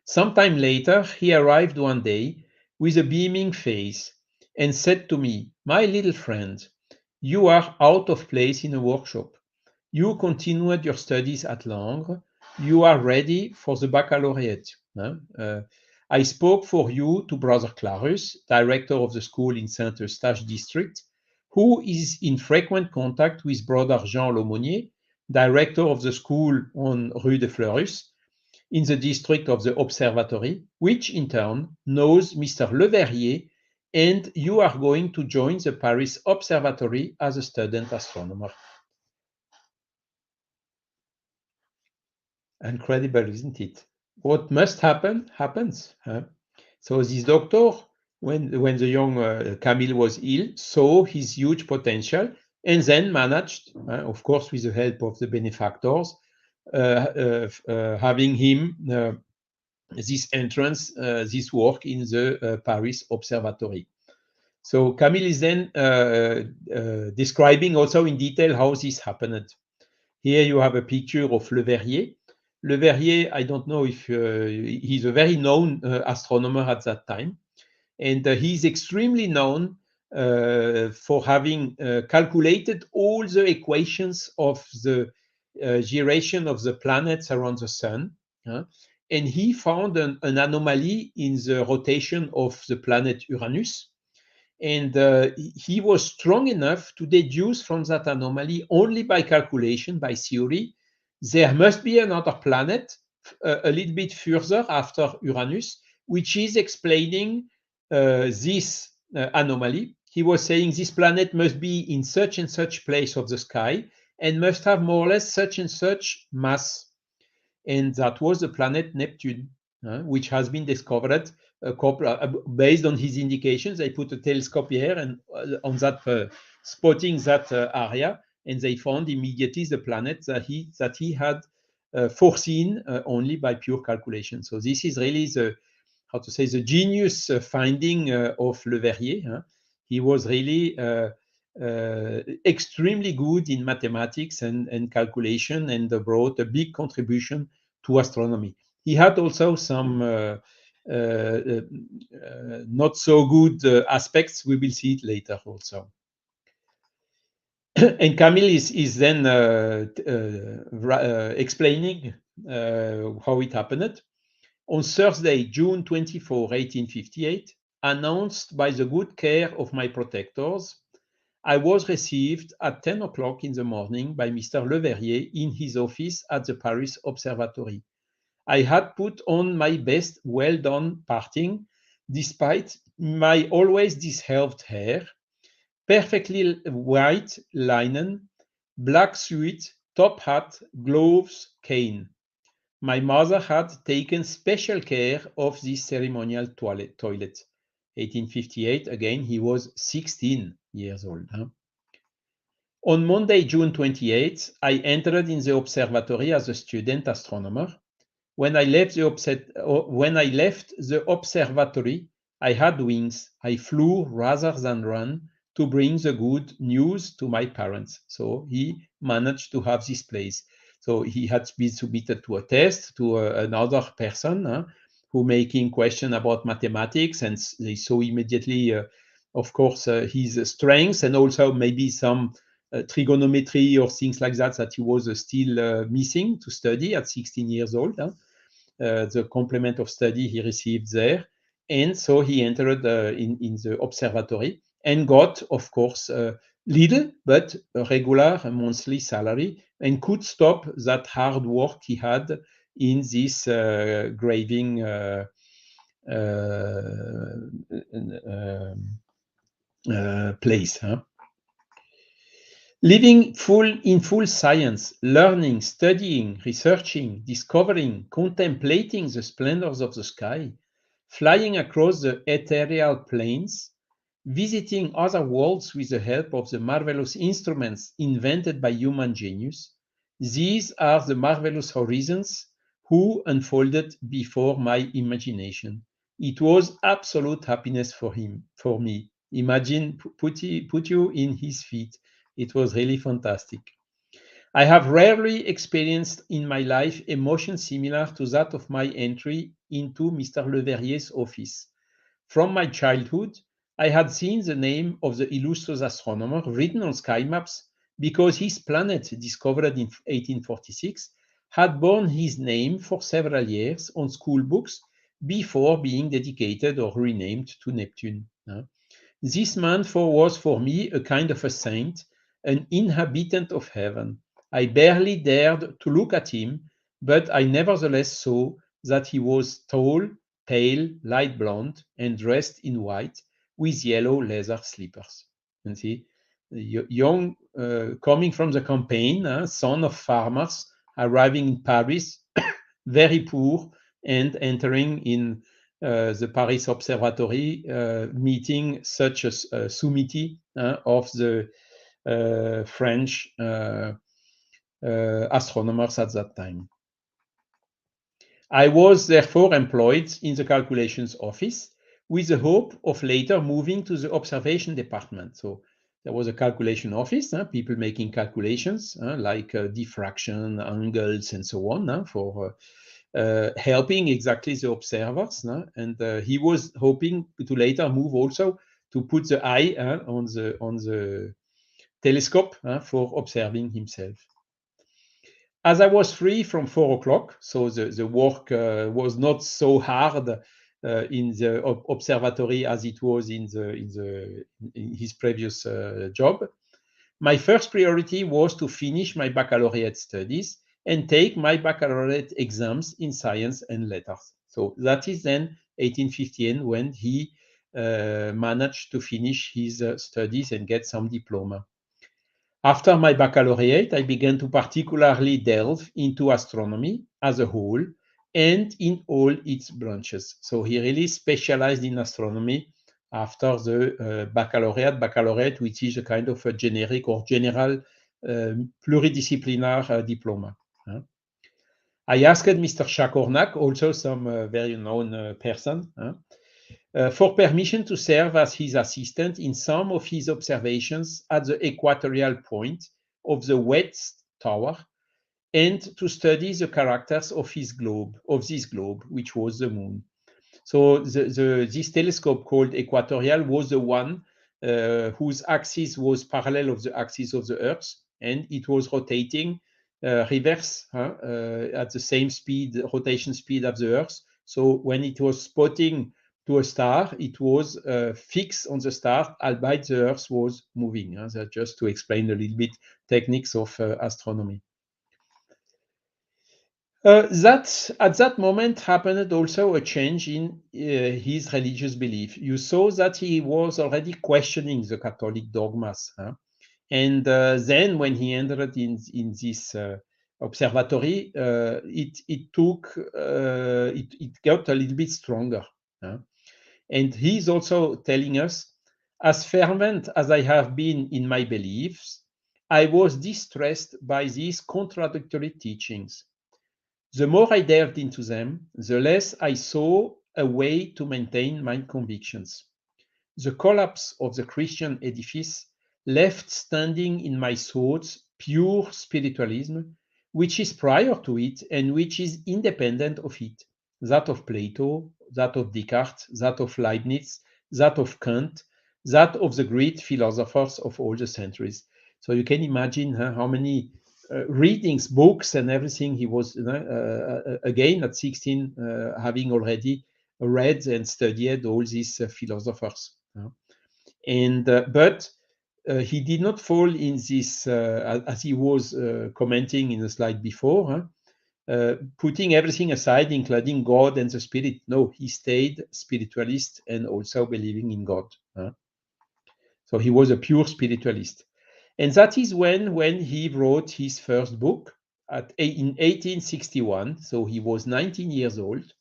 Sometime later, he arrived one day with a beaming face and said to me, "My little friend, you are out of place in a workshop. You continued your studies at Langres. You are ready for the baccalaureate. I spoke for you to Brother Clarus, director of the school in Saint-Eustache district, who is in frequent contact with Brother Jean L'aumônier, director of the school on Rue de Fleurus, in the district of the observatory, which in turn knows Mr. Leverrier, and you are going to join the Paris Observatory as a student astronomer." Incredible, isn't it? What must happen, happens. So this doctor, when the young Camille was ill, saw his huge potential and then managed, of course, with the help of the benefactors, having him this entrance, this work in the Paris Observatory. So Camille is then describing also in detail how this happened. Here you have a picture of Leverrier. Leverrier, I don't know if he's a very known astronomer at that time, and he's extremely known for having calculated all the equations of the gyration of the planets around the sun. And he found an anomaly in the rotation of the planet Uranus. And he was strong enough to deduce from that anomaly, only by calculation, by theory, there must be another planet a little bit further after Uranus, which is explaining this anomaly. He was saying this planet must be in such and such place of the sky and must have more or less such and such mass. And that was the planet Neptune, which has been discovered based on his indications. They put a telescope here and on that spotting that area, and they found immediately the planet that he had foreseen only by pure calculation. So this is really the genius finding of Leverrier. He was really extremely good in mathematics and calculation, and brought a big contribution to astronomy. He had also some not so good aspects. We will see it later also. And Camille is then explaining how it happened. On Thursday, June 24, 1858, announced by the good care of my protectors, I was received at 10 o'clock in the morning by Mr. Leverrier in his office at the Paris Observatory. I had put on my best well-done parting, despite my always disheveled hair, perfectly white linen, black suit, top hat, gloves, cane. My mother had taken special care of this ceremonial toilet. 1858, again, he was 16 years old. On Monday, June 28th, I entered in the observatory as a student astronomer. When I left the observatory, I had wings. I flew rather than ran to bring the good news to my parents. So he managed to have this place. So he had been submitted to a test to another person who making question about mathematics, and they saw immediately, of course, his strengths, and also maybe some trigonometry or things like that he was still missing to study at 16 years old. The complement of study he received there. And so he entered in the observatory and got, of course, little but a regular monthly salary, and could stop that hard work he had in this graving place. Living in full science, learning, studying, researching, discovering, contemplating the splendors of the sky, flying across the ethereal plains, visiting other worlds with the help of the marvelous instruments invented by human genius. These are the marvelous horizons who unfolded before my imagination. It was absolute happiness for me. Imagine, put you in his feet. It was really fantastic. I have rarely experienced in my life emotion similar to that of my entry into Mr. Leverrier's office. From my childhood, I had seen the name of the illustrious astronomer written on sky maps because his planet, discovered in 1846, had borne his name for several years on school books before being dedicated or renamed to Neptune. This man was for me a kind of a saint, an inhabitant of heaven. I barely dared to look at him, but I nevertheless saw that he was tall, pale, light blonde, and dressed in white with yellow leather slippers. You see, young, coming from the campaign, son of farmers, arriving in Paris, very poor, and entering in the Paris Observatory, meeting such a sommity of the French astronomers at that time. I was therefore employed in the calculations office with the hope of later moving to the observation department. So there was a calculation office, people making calculations like diffraction, angles, and so on for helping exactly the observers. And he was hoping to later move also to put the eye on the telescope for observing himself. As I was free from 4 o'clock, so the work was not so hard in the observatory as it was in his previous job. My first priority was to finish my baccalaureate studies and take my baccalaureate exams in science and letters. So that is then 1858 when he managed to finish his studies and get some diploma. After my baccalaureate, I began to particularly delve into astronomy as a whole and in all its branches. So he really specialized in astronomy after the baccalaureate, which is a kind of a generic or general pluridisciplinar diploma. I asked Mr. Chacornac, also some very known person, for permission to serve as his assistant in some of his observations at the equatorial point of the West Tower, and to study the characters of this globe, which was the moon. So this telescope called equatorial was the one whose axis was parallel of the axis of the Earth, and it was rotating reverse at the same speed, rotation speed of the Earth. So when it was spotting to a star, it was fixed on the star, albeit the Earth was moving. That's just to explain a little bit techniques of astronomy. That at that moment happened also a change in his religious belief. You saw that he was already questioning the Catholic dogmas, and then when he entered in this observatory, it got a little bit stronger. And he's also telling us, as fervent as I have been in my beliefs, I was distressed by these contradictory teachings. The more I delved into them, the less I saw a way to maintain my convictions. The collapse of the Christian edifice left standing in my thoughts pure spiritualism, which is prior to it and which is independent of it, that of Plato, that of Descartes, that of Leibniz, that of Kant, that of the great philosophers of all the centuries. So you can imagine how many readings, books, and everything he was, again at 16, having already read and studied all these philosophers. And but he did not fall in this, as he was commenting in the slide before, putting everything aside, including God and the Spirit. No, he stayed spiritualist and also believing in God. So he was a pure spiritualist. And that is when he wrote his first book in 1861. So he was 19 years old.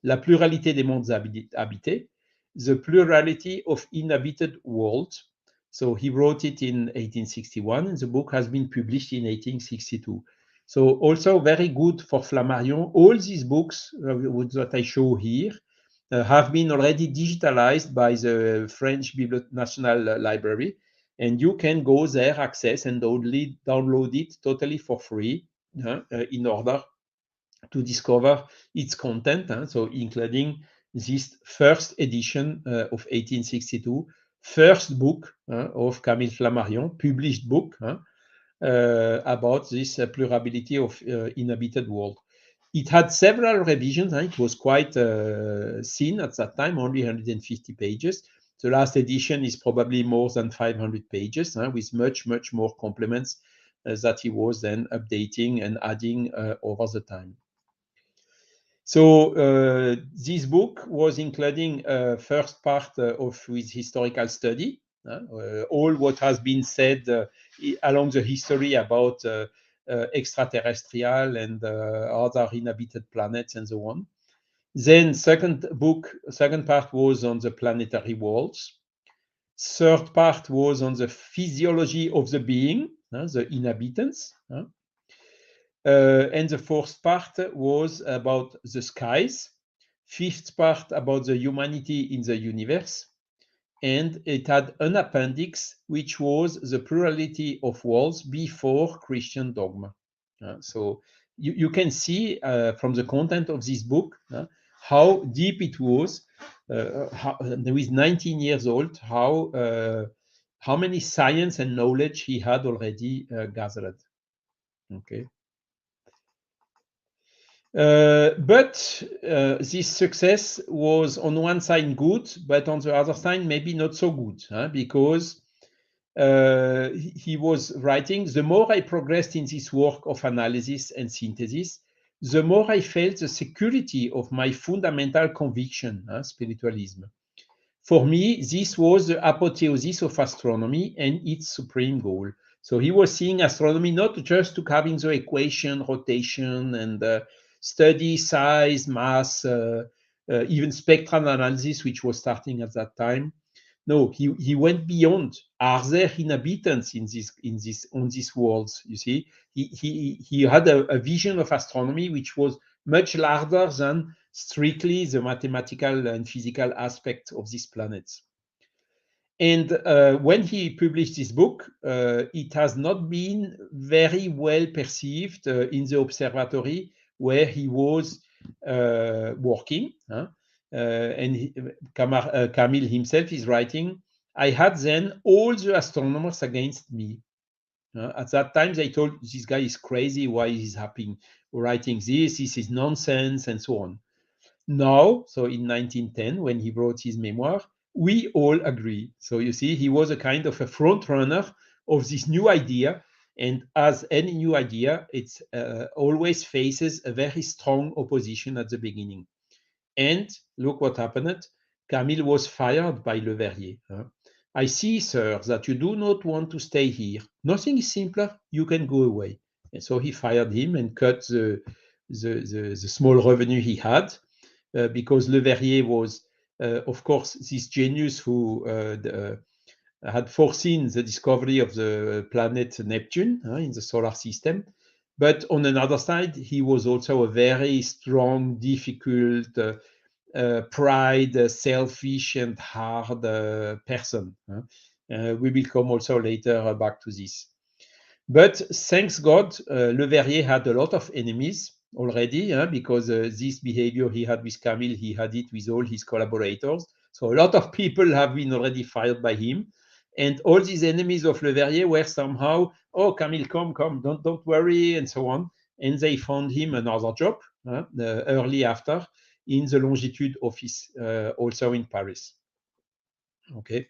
La pluralité des mondes habités, the plurality of inhabited worlds. So he wrote it in 1861, and the book has been published in 1862. So also very good for Flammarion. All these books that I show here have been already digitalized by the French National Library. And you can go there, access, and download it totally for free in order to discover its content. So including this first edition of 1862, first book of Camille Flammarion, published book about this plurality of inhabited world. It had several revisions. It was quite thin at that time, only 150 pages. The last edition is probably more than 500 pages, with much more complements that he was then updating and adding over the time. So this book was including first part of his historical study, all what has been said along the history about extraterrestrial and other inhabited planets and so on. Then second part was on the planetary worlds. Third part was on the physiology of the being, the inhabitants. And the fourth part was about the skies. Fifth part about the humanity in the universe. And it had an appendix, which was the plurality of worlds before Christian dogma. So you can see from the content of this book how deep it was. With 19 years old, how many science and knowledge he had already gathered. Okay. But this success was on one side good, but on the other side maybe not so good, because he was writing, the more I progressed in this work of analysis and synthesis, the more I felt the security of my fundamental conviction, spiritualism. For me, this was the apotheosis of astronomy and its supreme goal. So he was seeing astronomy not just to having the equation, rotation, and study size, mass, even spectral analysis, which was starting at that time. No, he went beyond. Are there inhabitants on these worlds? You see, he had a vision of astronomy which was much larger than strictly the mathematical and physical aspect of these planets. And when he published this book, it has not been very well perceived in the observatory where he was working. And Camille himself is writing, I had then all the astronomers against me. At that time, they told this guy is crazy, why he's writing this is nonsense, and so on. Now, so in 1910, when he wrote his memoir, we all agree. So you see, he was a kind of a front runner of this new idea. And as any new idea, it always faces a very strong opposition at the beginning. And look what happened. Camille was fired by Le Verrier. I see, sir, that you do not want to stay here. Nothing is simpler. You can go away. And so he fired him and cut the small revenue he had. Because Le Verrier was, of course, this genius who had foreseen the discovery of the planet Neptune in the solar system. But on another side, he was also a very strong, difficult, pride, selfish, and hard person. We will come also later back to this. But thanks God, Le Verrier had a lot of enemies already, because this behavior he had with Camille, he had it with all his collaborators. So a lot of people have been already fired by him. And all these enemies of Le Verrier were somehow, oh, Camille, come, don't worry, and so on. And they found him another job early after in the Longitude office, also in Paris. Okay.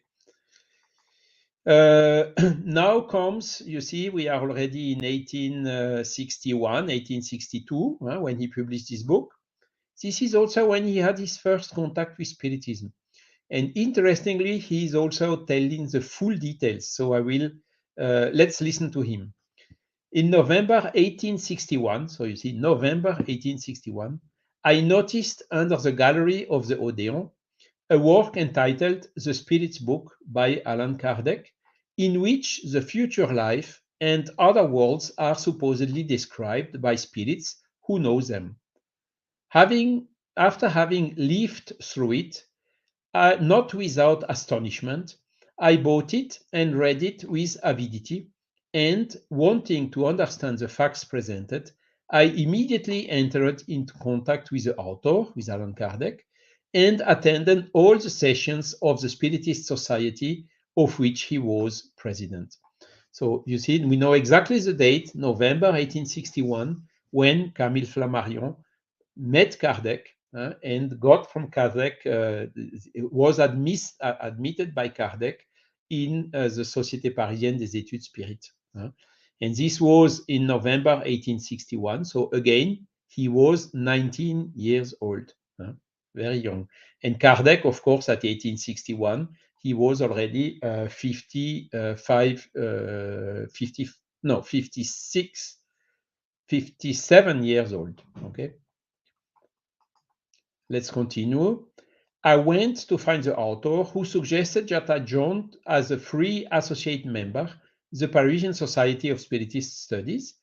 Now comes, you see, we are already in 1861, 1862, when he published this book. This is also when he had his first contact with Spiritism. And interestingly, he is also telling the full details. So I will, let's listen to him. In November 1861, so you see, November 1861, I noticed under the gallery of the Odeon a work entitled The Spirit's Book by Allan Kardec, in which the future life and other worlds are supposedly described by spirits who know them. After having lived through it, not without astonishment, I bought it and read it with avidity, and wanting to understand the facts presented, I immediately entered into contact with the author, with Allan Kardec, and attended all the sessions of the Spiritist Society of which he was president. So you see, we know exactly the date, November 1861, when Camille Flammarion met Kardec and got from Kardec, was admitted by Kardec in the Société Parisienne des Études Spirites. And this was in November 1861. So again, he was 19 years old, very young. And Kardec, of course, at 1861, he was already 57 years old. Okay. Let's continue. I went to find the author, who suggested that I join as a free associate member the Parisian Society of Spiritist Studies,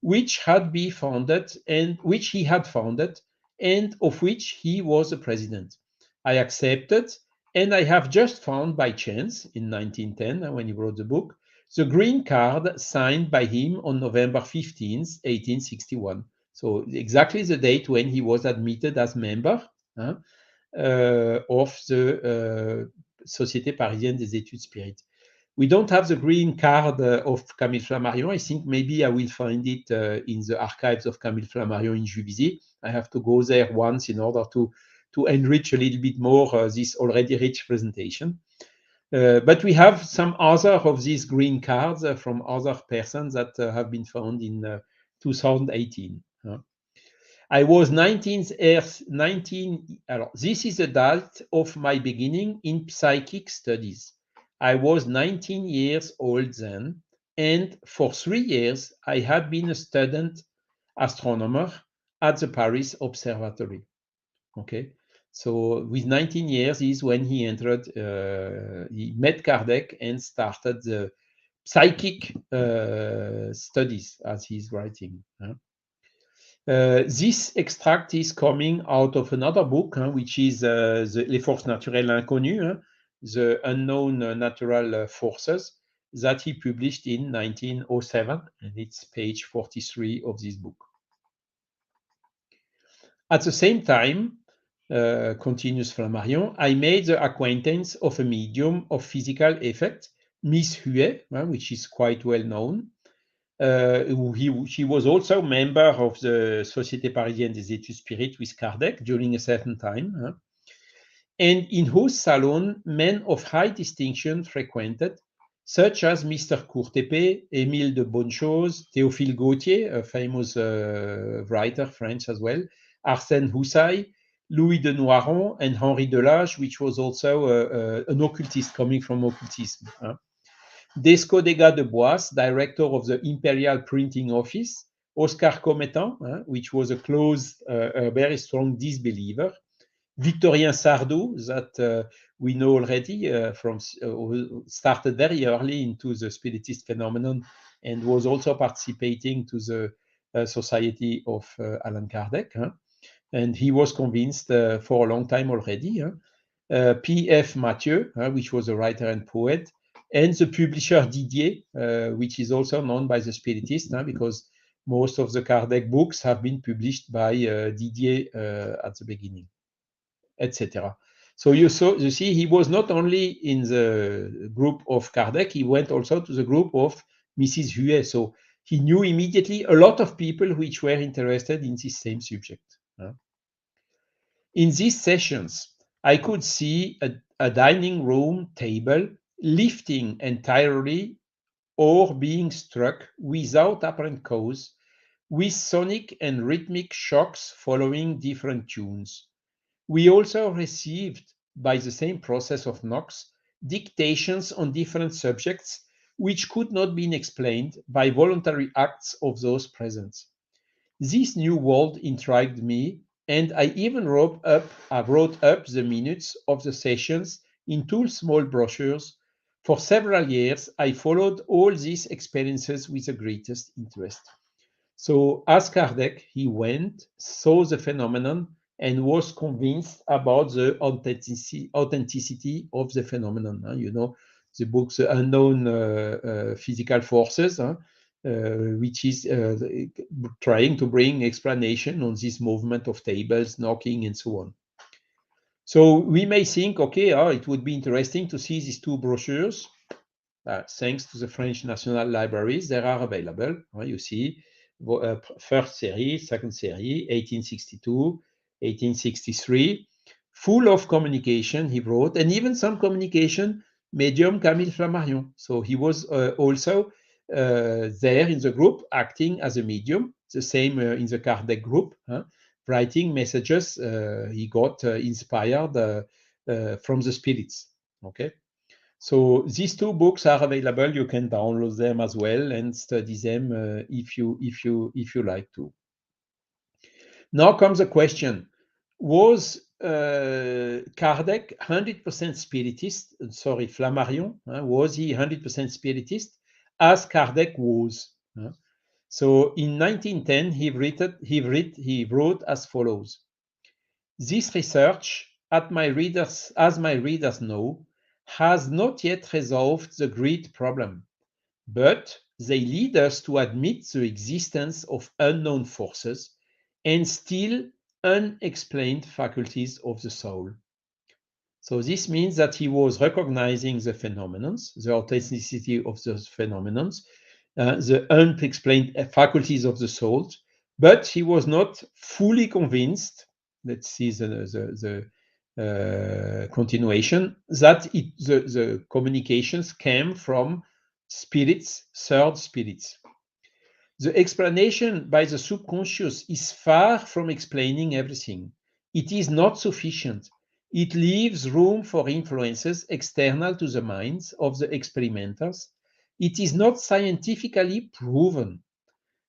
which he had founded, and of which he was the president. I accepted, and I have just found by chance, in 1910, when he wrote the book, the green card signed by him on November 15th, 1861. So exactly the date when he was admitted as member of the Société Parisienne des Études Spirites. We don't have the green card of Camille Flammarion. I think maybe I will find it in the archives of Camille Flammarion in Juvisy. I have to go there once in order to enrich a little bit more this already rich presentation. But we have some other of these green cards from other persons that have been found in 2018. I was 19 years. This is the date of my beginning in psychic studies. I was 19 years old then, and for 3 years I had been a student astronomer at the Paris Observatory. Okay, so with 19 years is when he entered, he met Kardec and started the psychic studies, as he's writing. This extract is coming out of another book, which is Les Forces Naturelles Inconnues, the Unknown Natural Forces, that he published in 1907, and it's page 43 of this book. At the same time, continues Flammarion, I made the acquaintance of a medium of physical effect, Miss Huet, which is quite well known. She was also member of the Société Parisienne des Études Spirites with Kardec during a certain time, and in whose salon men of high distinction frequented, such as Mr. Courtépée, Émile de Bonnechose, Théophile Gautier, a famous writer, French as well, Arsène Houssaye, Louis de Noiron, and Henri Delage, which was also an occultist coming from occultism. Desco Degas de Bois, director of the Imperial Printing Office, Oscar Cometan, which was a very strong disbeliever, Victorien Sardou, that we know already started very early into the Spiritist phenomenon and was also participating to the Society of Allan Kardec. And he was convinced for a long time already. P.F. Mathieu, which was a writer and poet, and the publisher Didier, which is also known by the Spiritists, because most of the Kardec books have been published by Didier at the beginning, etc. So you see, he was not only in the group of Kardec, he went also to the group of Mrs. Huet. So he knew immediately a lot of people which were interested in this same subject. In these sessions, I could see a dining room table lifting entirely or being struck without apparent cause, with sonic and rhythmic shocks following different tunes. We also received, by the same process of knocks, dictations on different subjects which could not be explained by voluntary acts of those present. This new world intrigued me, and I even wrote up the minutes of the sessions in 2 small brochures. For several years, I followed all these experiences with the greatest interest. So, as Kardec, he went, saw the phenomenon, and was convinced about the authenticity of the phenomenon. You know, the book, The Unknown Physical Forces, which is trying to bring explanation on this movement of tables, knocking, and so on. So we may think, okay, it would be interesting to see these 2 brochures. Thanks to the French National Libraries, they are available. You see, first series, second series, 1862, 1863, full of communication he wrote, and even some communication medium Camille Flammarion. So he was also there in the group, acting as a medium, the same in the Kardec group, writing messages he got inspired from the spirits. Okay. So these 2 books are available. You can download them as well and study them if you like to. Now comes the question: was Kardec 100% spiritist? Sorry, Flammarion, was he 100% spiritist, as Kardec was? So in 1910, he wrote as follows: "This research, as my readers know, has not yet resolved the great problem, but they lead us to admit the existence of unknown forces and still unexplained faculties of the soul." So this means that he was recognizing the phenomena, the authenticity of the phenomena, the unexplained faculties of the soul, but he was not fully convinced. Let's see the continuation, that the communications came from spirits, third spirits. The explanation by the subconscious is far from explaining everything. It is not sufficient. It leaves room for influences external to the minds of the experimenters. It is not scientifically proven.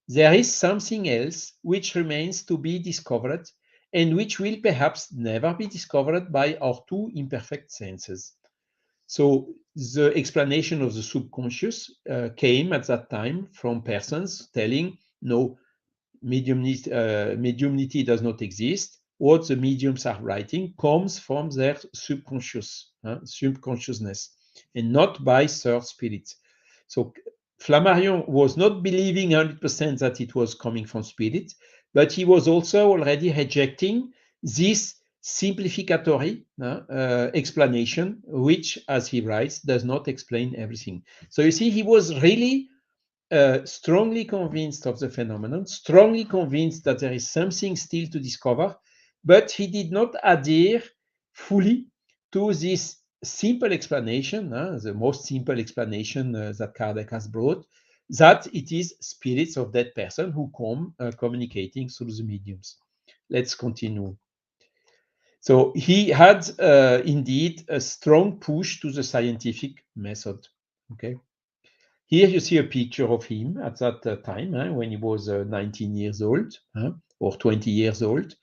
There is something else which remains to be discovered, and which will perhaps never be discovered by our 2 imperfect senses. So the explanation of the subconscious came at that time from persons telling, no, mediumnity does not exist. What the mediums are writing comes from their subconsciousness, and not by third spirits. So Flammarion was not believing 100% that it was coming from spirit, but he was also already rejecting this simplificatory explanation, which, as he writes, does not explain everything. So you see, he was really strongly convinced of the phenomenon, strongly convinced that there is something still to discover, but he did not adhere fully to this simple explanation, the most simple explanation that Kardec has brought, that it is spirits of dead person who come communicating through the mediums. Let's continue. So he had indeed a strong push to the scientific method. Okay. Here you see a picture of him at that time when he was 19 years old or 20 years old.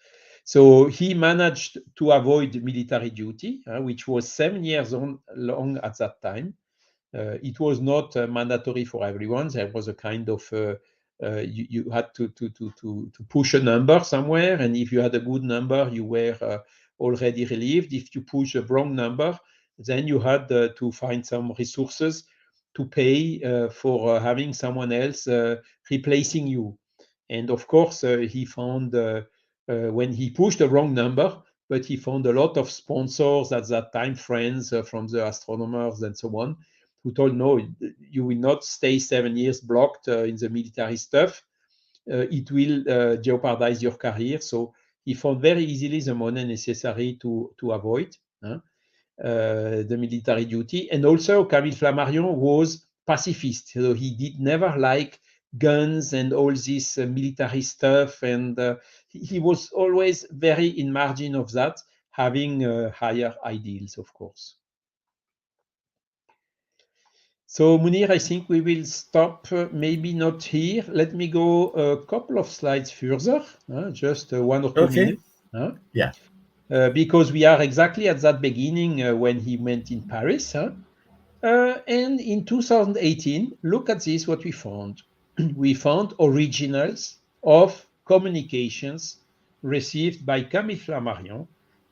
So he managed to avoid military duty, which was 7 years long at that time. It was not mandatory for everyone. There was a kind of you had to push a number somewhere, and if you had a good number, you were already relieved. If you push a wrong number, then you had to find some resources to pay for having someone else replacing you. And of course, he found when he pushed the wrong number, but he found a lot of sponsors at that time, friends from the astronomers and so on, who told, no, you will not stay 7 years blocked in the military stuff. It will jeopardize your career. So he found very easily the money necessary to avoid the military duty. And also Camille Flammarion was pacifist. So he did never like guns and all this military stuff. And he was always very in margin of that, having higher ideals, of course. So Munir, I think we will stop, maybe not here. Let me go a couple of slides further, just 1 or 2 minutes. Yeah. Because we are exactly at that beginning when he went in Paris. And in 2018, look at this, what we found. We found originals of communications received by Camille Flammarion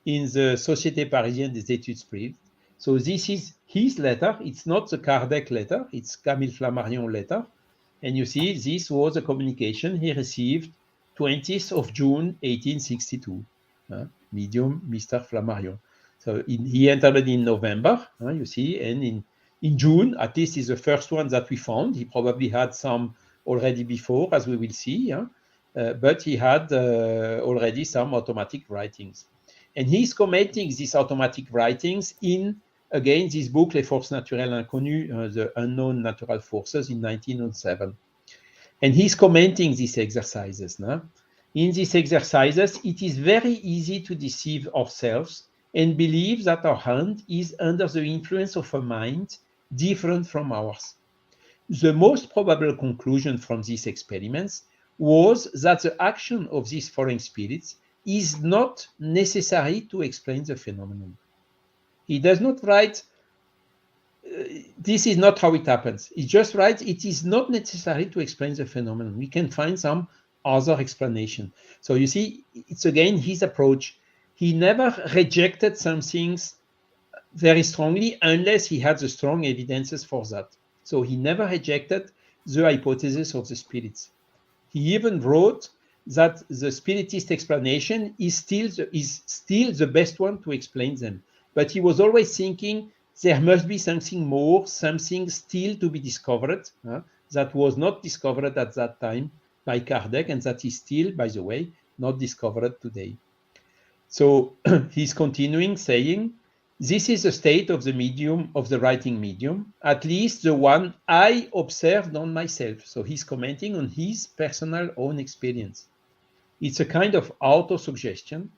in the Société Parisienne des Études Spirites. So this is his letter. It's not the Kardec letter. It's Camille Flammarion letter. And you see, this was a communication he received 20th of June, 1862. Medium, Mr. Flammarion. So he entered in November, you see, and in June, at least is the first one that we found. He probably had some already before, as we will see, but he had already some automatic writings. And he's commenting these automatic writings in, again, this book, Les Forces Naturelles Inconnues, the Unknown Natural Forces in 1907. And he's commenting these exercises. In these exercises, it is very easy to deceive ourselves and believe that our hand is under the influence of a mind different from ours. The most probable conclusion from these experiments was that the action of these foreign spirits is not necessary to explain the phenomenon. He does not write, this is not how it happens. He just writes, it is not necessary to explain the phenomenon. We can find some other explanation. So you see, it's again his approach. He never rejected some things very strongly unless he had the strong evidences for that. So he never rejected the hypothesis of the spirits. He even wrote that the spiritist explanation is still the best one to explain them. But he was always thinking there must be something more, something still to be discovered that was not discovered at that time by Kardec, and that is still, by the way, not discovered today. So he's continuing saying, this is the state of the medium, of the writing medium, at least the one I observed on myself. So he's commenting on his personal own experience. It's a kind of auto-suggestion.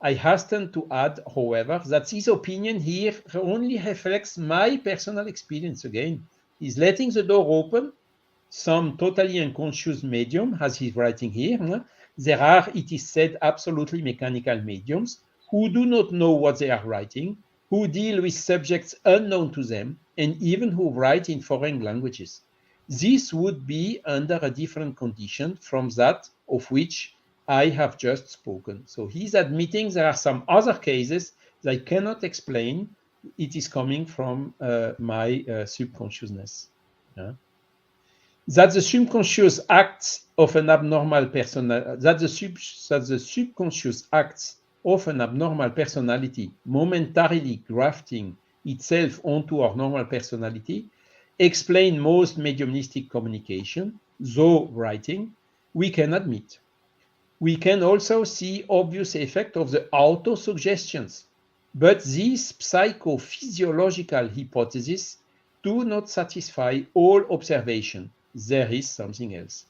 I hasten to add, however, that his opinion here only reflects my personal experience. Again, he's letting the door open. Some totally unconscious medium, as he's writing here. There are, it is said, absolutely mechanical mediums who do not know what they are writing, who deal with subjects unknown to them, and even who write in foreign languages. This would be under a different condition from that of which I have just spoken. So he's admitting there are some other cases that I cannot explain. It is coming from my subconsciousness. That the subconscious acts of an abnormal personality, that the subconscious acts of an abnormal personality momentarily grafting itself onto our normal personality explain most mediumistic communication, though writing, we can admit. We can also see obvious effect of the autosuggestions, but these psychophysiological hypotheses do not satisfy all observation. There is something else.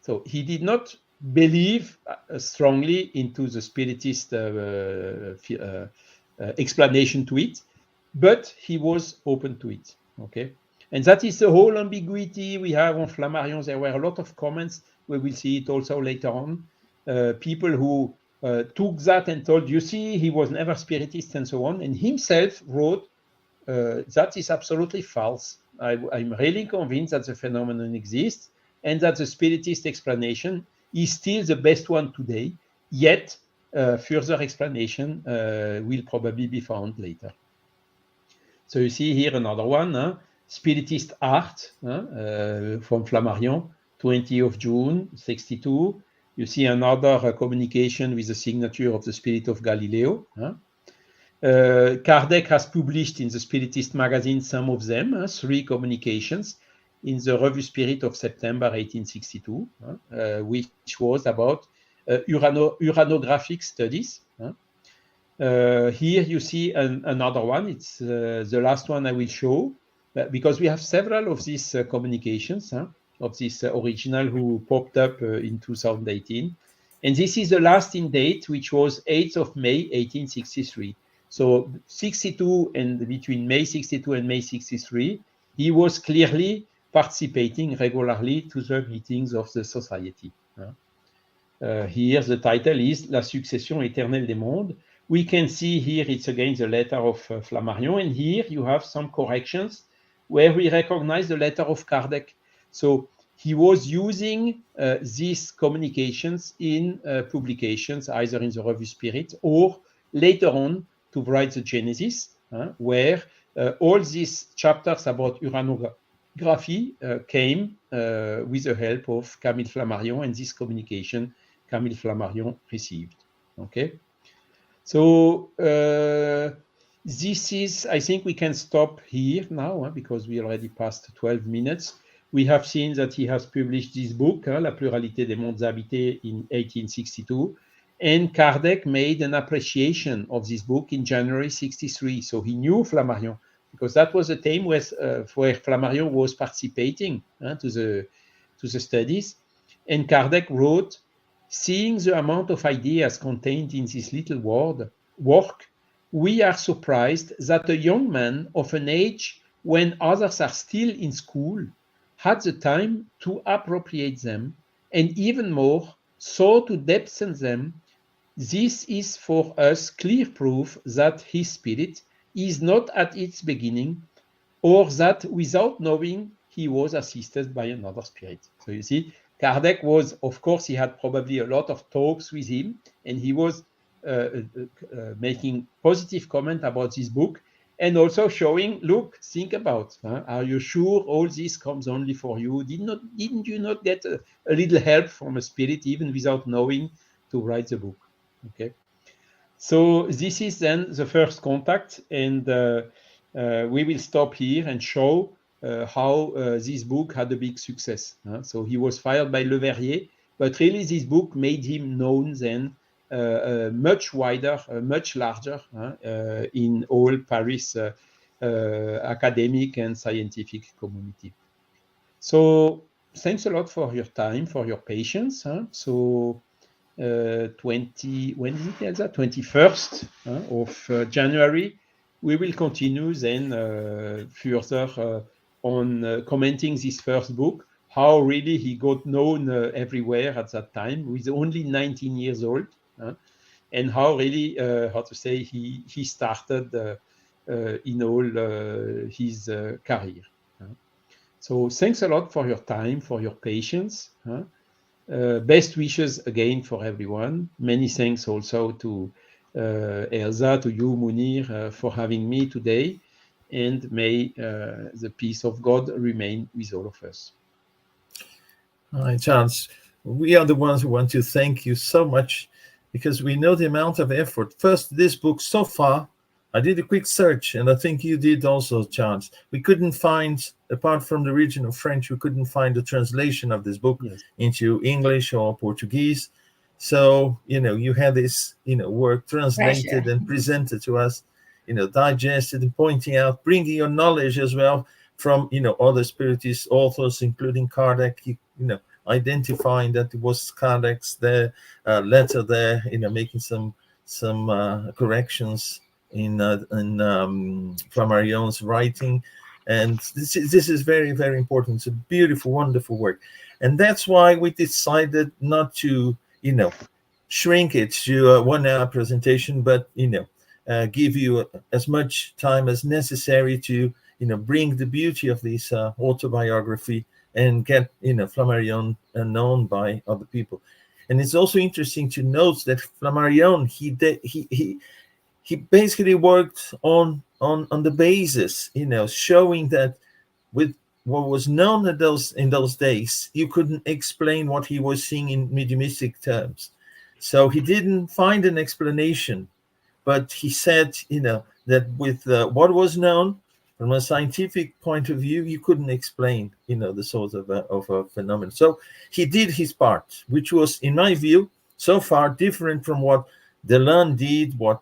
So he did not believe strongly into the Spiritist explanation to it, but he was open to it. Okay, and that is the whole ambiguity we have on Flammarion. There were a lot of comments. We will see it also later on. People who took that and told, you see, he was never Spiritist and so on, and himself wrote, that is absolutely false. I'm really convinced that the phenomenon exists and that the Spiritist explanation is still the best one today, yet further explanation will probably be found later. So you see here another one, Spiritist Art from Flammarion, 20th of June, 62. You see another communication with the signature of the Spirit of Galileo. Kardec has published in the Spiritist magazine some of them, 3 communications in the Revue Spirit of September 1862, which was about uranographic studies. Here you see another one. It's the last one I will show, because we have several of these communications, of this original who popped up in 2018. And this is the last in date, which was 8th of May, 1863. So 62 and between May 62 and May 63, he was clearly participating regularly to the meetings of the society. Here the title is La succession éternelle des mondes. We can see here it's again the letter of Flammarion, and here you have some corrections where we recognize the letter of Kardec. So he was using these communications in publications, either in the Revue Spirit or later on to write the Genesis, where all these chapters about uranography came with the help of Camille Flammarion, and this communication Camille Flammarion received. Okay, so this is, I think we can stop here now, because we already passed 12 minutes. We have seen that he has published this book, La pluralité des mondes habités, in 1862. And Kardec made an appreciation of this book in January 63. So he knew Flammarion, because that was the time where Flammarion was participating to the studies. And Kardec wrote, seeing the amount of ideas contained in this little work, we are surprised that a young man of an age when others are still in school had the time to appropriate them, and even more, so to depthen them. This is for us clear proof that his spirit is not at its beginning, or that without knowing he was assisted by another spirit. So you see, Kardec was, of course, he had probably a lot of talks with him, and he was making positive comment about this book, and also showing, look, think about, are you sure all this comes only for you? Didn't you not get a little help from a spirit, even without knowing, to write the book? Okay, so this is then the first contact, and we will stop here and show how this book had a big success. So he was fired by Le Verrier, but really this book made him known then much wider, much larger in all Paris academic and scientific community. So thanks a lot for your time, for your patience. So when is it, Elsa? 21st of January, we will continue then further on commenting this first book, how really he got known everywhere at that time with only 19 years old, and how really, how to say, he started in all his career. So thanks a lot for your time, for your patience. Best wishes again for everyone. Many thanks also to Elsa, to you, Munir, for having me today. And may the peace of God remain with all of us. Hi, Charles. We are the ones who want to thank you so much, because we know the amount of effort. First, this book so far, I did a quick search, and I think you did also, Charles. We couldn't find, apart from the original French, we couldn't find a translation of this book into English or Portuguese. So, you had this, work translated and presented to us, digested and pointing out, bringing your knowledge as well from, other spiritist authors, including Kardec, identifying that it was Kardec's letter there, making some corrections in Flammarion's writing. And this is very, very important. It's a beautiful, wonderful work. And that's why we decided not to, shrink it to a 1 hour presentation, but, give you as much time as necessary to, bring the beauty of this autobiography and get, Flammarion known by other people. And it's also interesting to note that Flammarion, he basically worked on the basis, showing that with what was known in those days, you couldn't explain what he was seeing in mediumistic terms. So he didn't find an explanation, but he said, that with what was known from a scientific point of view, you couldn't explain, the source of a phenomenon. So he did his part, which was, in my view, so far different from what Deleuze did, what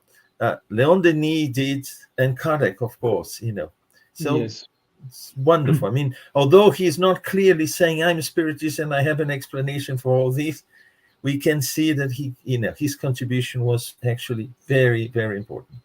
Leon Denis did, and Kardec, of course, So yes. It's wonderful. I mean, although he's not clearly saying I'm a spiritist and I have an explanation for all this, we can see that his contribution was actually very, very important.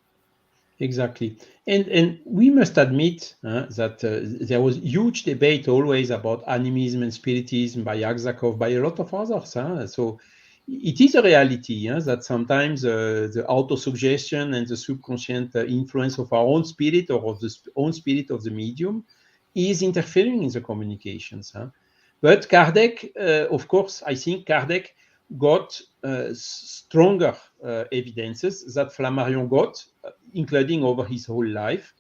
Exactly. And we must admit that there was huge debate always about animism and spiritism by Aksakov, by a lot of others. So it is a reality that sometimes the autosuggestion and the subconscious influence of our own spirit or of the own spirit of the medium is interfering in the communications. But Kardec, of course, I think Kardec got stronger evidences that Flammarion got, including over his whole life.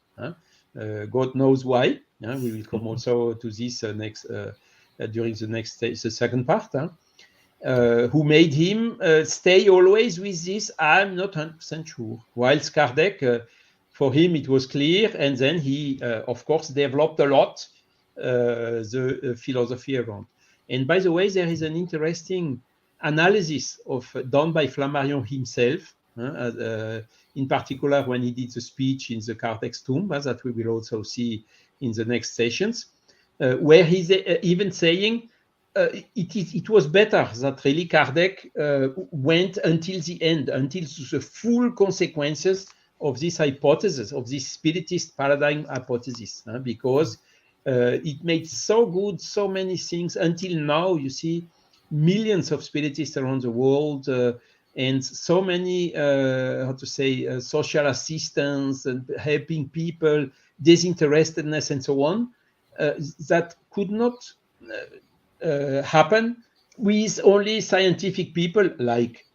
God knows why. We will come also to this during the second part. Who made him stay always with this, I'm not 100% sure. Whilst Kardec, for him, it was clear. And then he, of course, developed a lot the philosophy around. And by the way, there is an interesting analysis done by Flammarion himself, in particular when he did the speech in the Kardec's tomb, that we will also see in the next sessions, where he's even saying it was better that really Kardec went until the end, until the full consequences of this hypothesis, of this spiritist paradigm hypothesis, because it made so good, so many things. Until now, you see millions of spiritists around the world, and so many, social assistance and helping people, disinterestedness, and so on, that could not happen with only scientific people like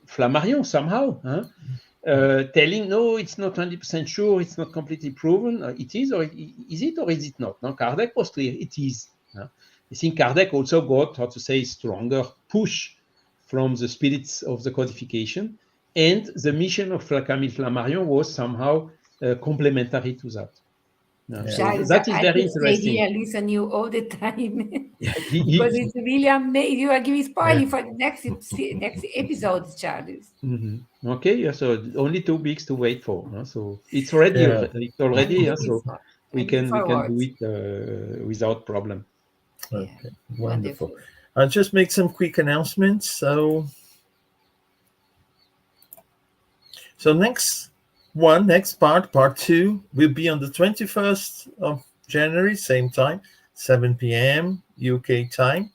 Flammarion somehow, telling, no, it's not 100% sure, it's not completely proven. It is, or is it, or is it not? No, Kardec was clear, it is. I think Kardec also got, stronger push from the spirits of the codification, and the mission of Camille Flammarion was somehow complementary to that. So that is very interesting. I listen you all the time because it's really amazing. You are giving spoiling for the next episode, Charles. Mm-hmm. Okay, so only 2 weeks to wait for. So it's ready. It's already. So we can do it without problem. Okay, wonderful. I'll just make some quick announcements. So next part 2 will be on the 21st of January, same time, 7 p.m. UK time,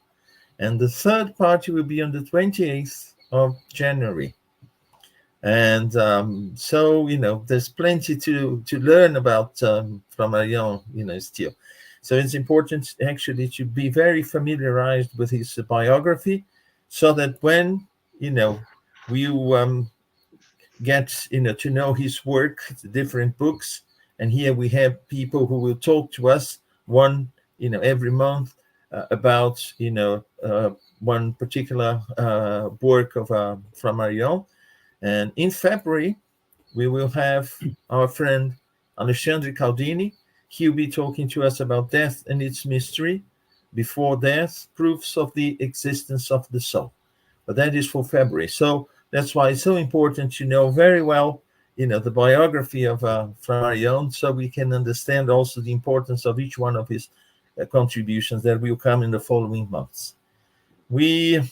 and the third part will be on the 28th of January. And so there's plenty to learn about Flammarion, still. So it's important actually to be very familiarized with his biography, so that when we get to know his work, the different books, and here we have people who will talk to us one every month about one particular work of Flammarion. And in February we will have our friend Alexandre Caldini. He'll be talking to us about death and its mystery, before death, proofs of the existence of the soul. But that is for February. So that's why it's so important to know very well, the biography of Flammarion, so we can understand also the importance of each one of his contributions that will come in the following months. We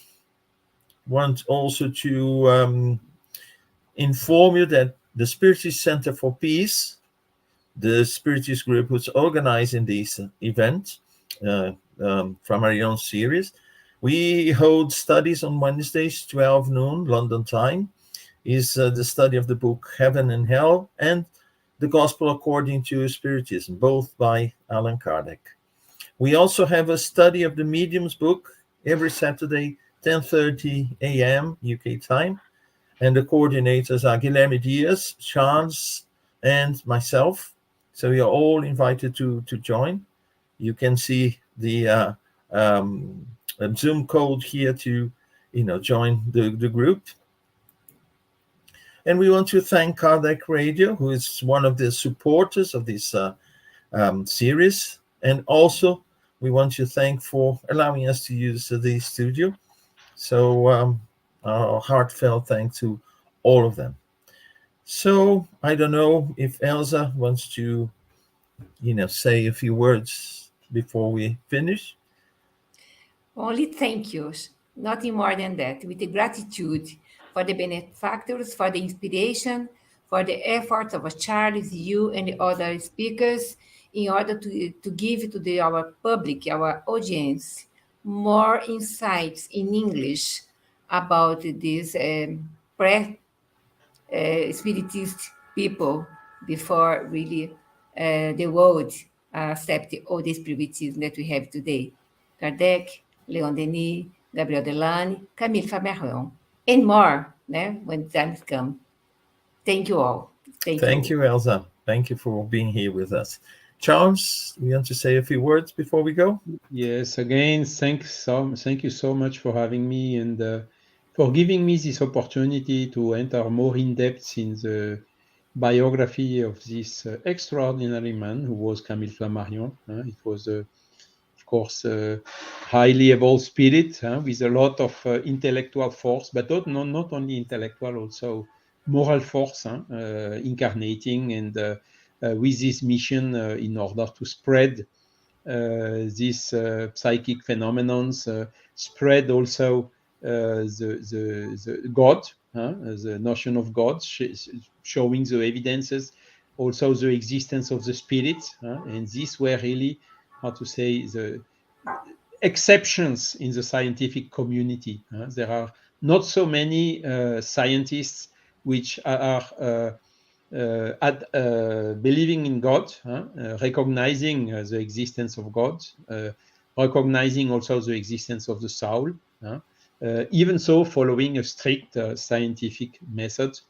want also to inform you that the Spiritist Center for Peace, the Spiritist group who's organizing this event, Flammarion series, we hold studies on Wednesdays, 12 noon, London time, is the study of the book Heaven and Hell and the Gospel According to Spiritism, both by Allan Kardec. We also have a study of the Medium's book every Saturday, 10:30 a.m. UK time. And the coordinators are Guilherme Dias, Charles, and myself. So you are all invited to join. You can see the Zoom code here to join the group. And we want to thank Kardec Radio, who is one of the supporters of this series. And also we want to thank for allowing us to use the studio. So our heartfelt thanks to all of them. So I don't know if Elsa wants to say a few words before we finish. Only thank yous, nothing more than that, with the gratitude for the benefactors, for the inspiration, for the efforts of Charles, you, and the other speakers in order to give to our public, our audience, more insights in English about these pre-Spiritist people before really the world accept all the Spiritism that we have today. Kardec, Leon Denis, Gabriel Delane, Camille Flammarion, and more, when times come. Thank you all. Thank you, Elsa. Thank you for being here with us. Charles, you want to say a few words before we go? Yes, again, thank you so much for having me and for giving me this opportunity to enter more in depth in the biography of this extraordinary man who was Camille Flammarion. It was, of course, a highly evolved spirit with a lot of intellectual force, but not only intellectual, also moral force, incarnating and with this mission in order to spread these psychic phenomena, spread also the God, the notion of God, showing the evidences, also the existence of the spirits, and these were really, the exceptions in the scientific community. There are not so many scientists which are believing in God, recognizing the existence of God, recognizing also the existence of the soul, even so following a strict scientific method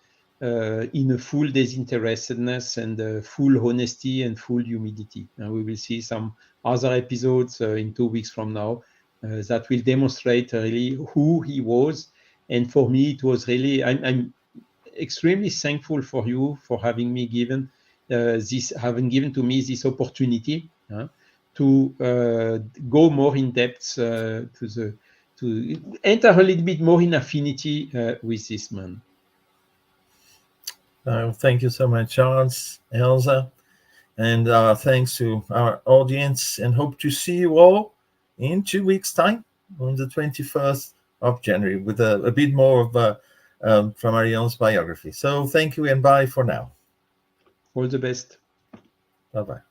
in a full disinterestedness and full honesty and full humility. We will see some other episodes in 2 weeks from now that will demonstrate really who he was. And for me, it was really, I'm extremely thankful for you for having me given given to me this opportunity to go more in depth, to enter a little bit more in affinity with this man. Thank you so much, Charles, Elsa, and thanks to our audience, and hope to see you all in 2 weeks' time on the 21st of January with a bit more of Flammarion's biography. So thank you and bye for now. All the best. Bye-bye.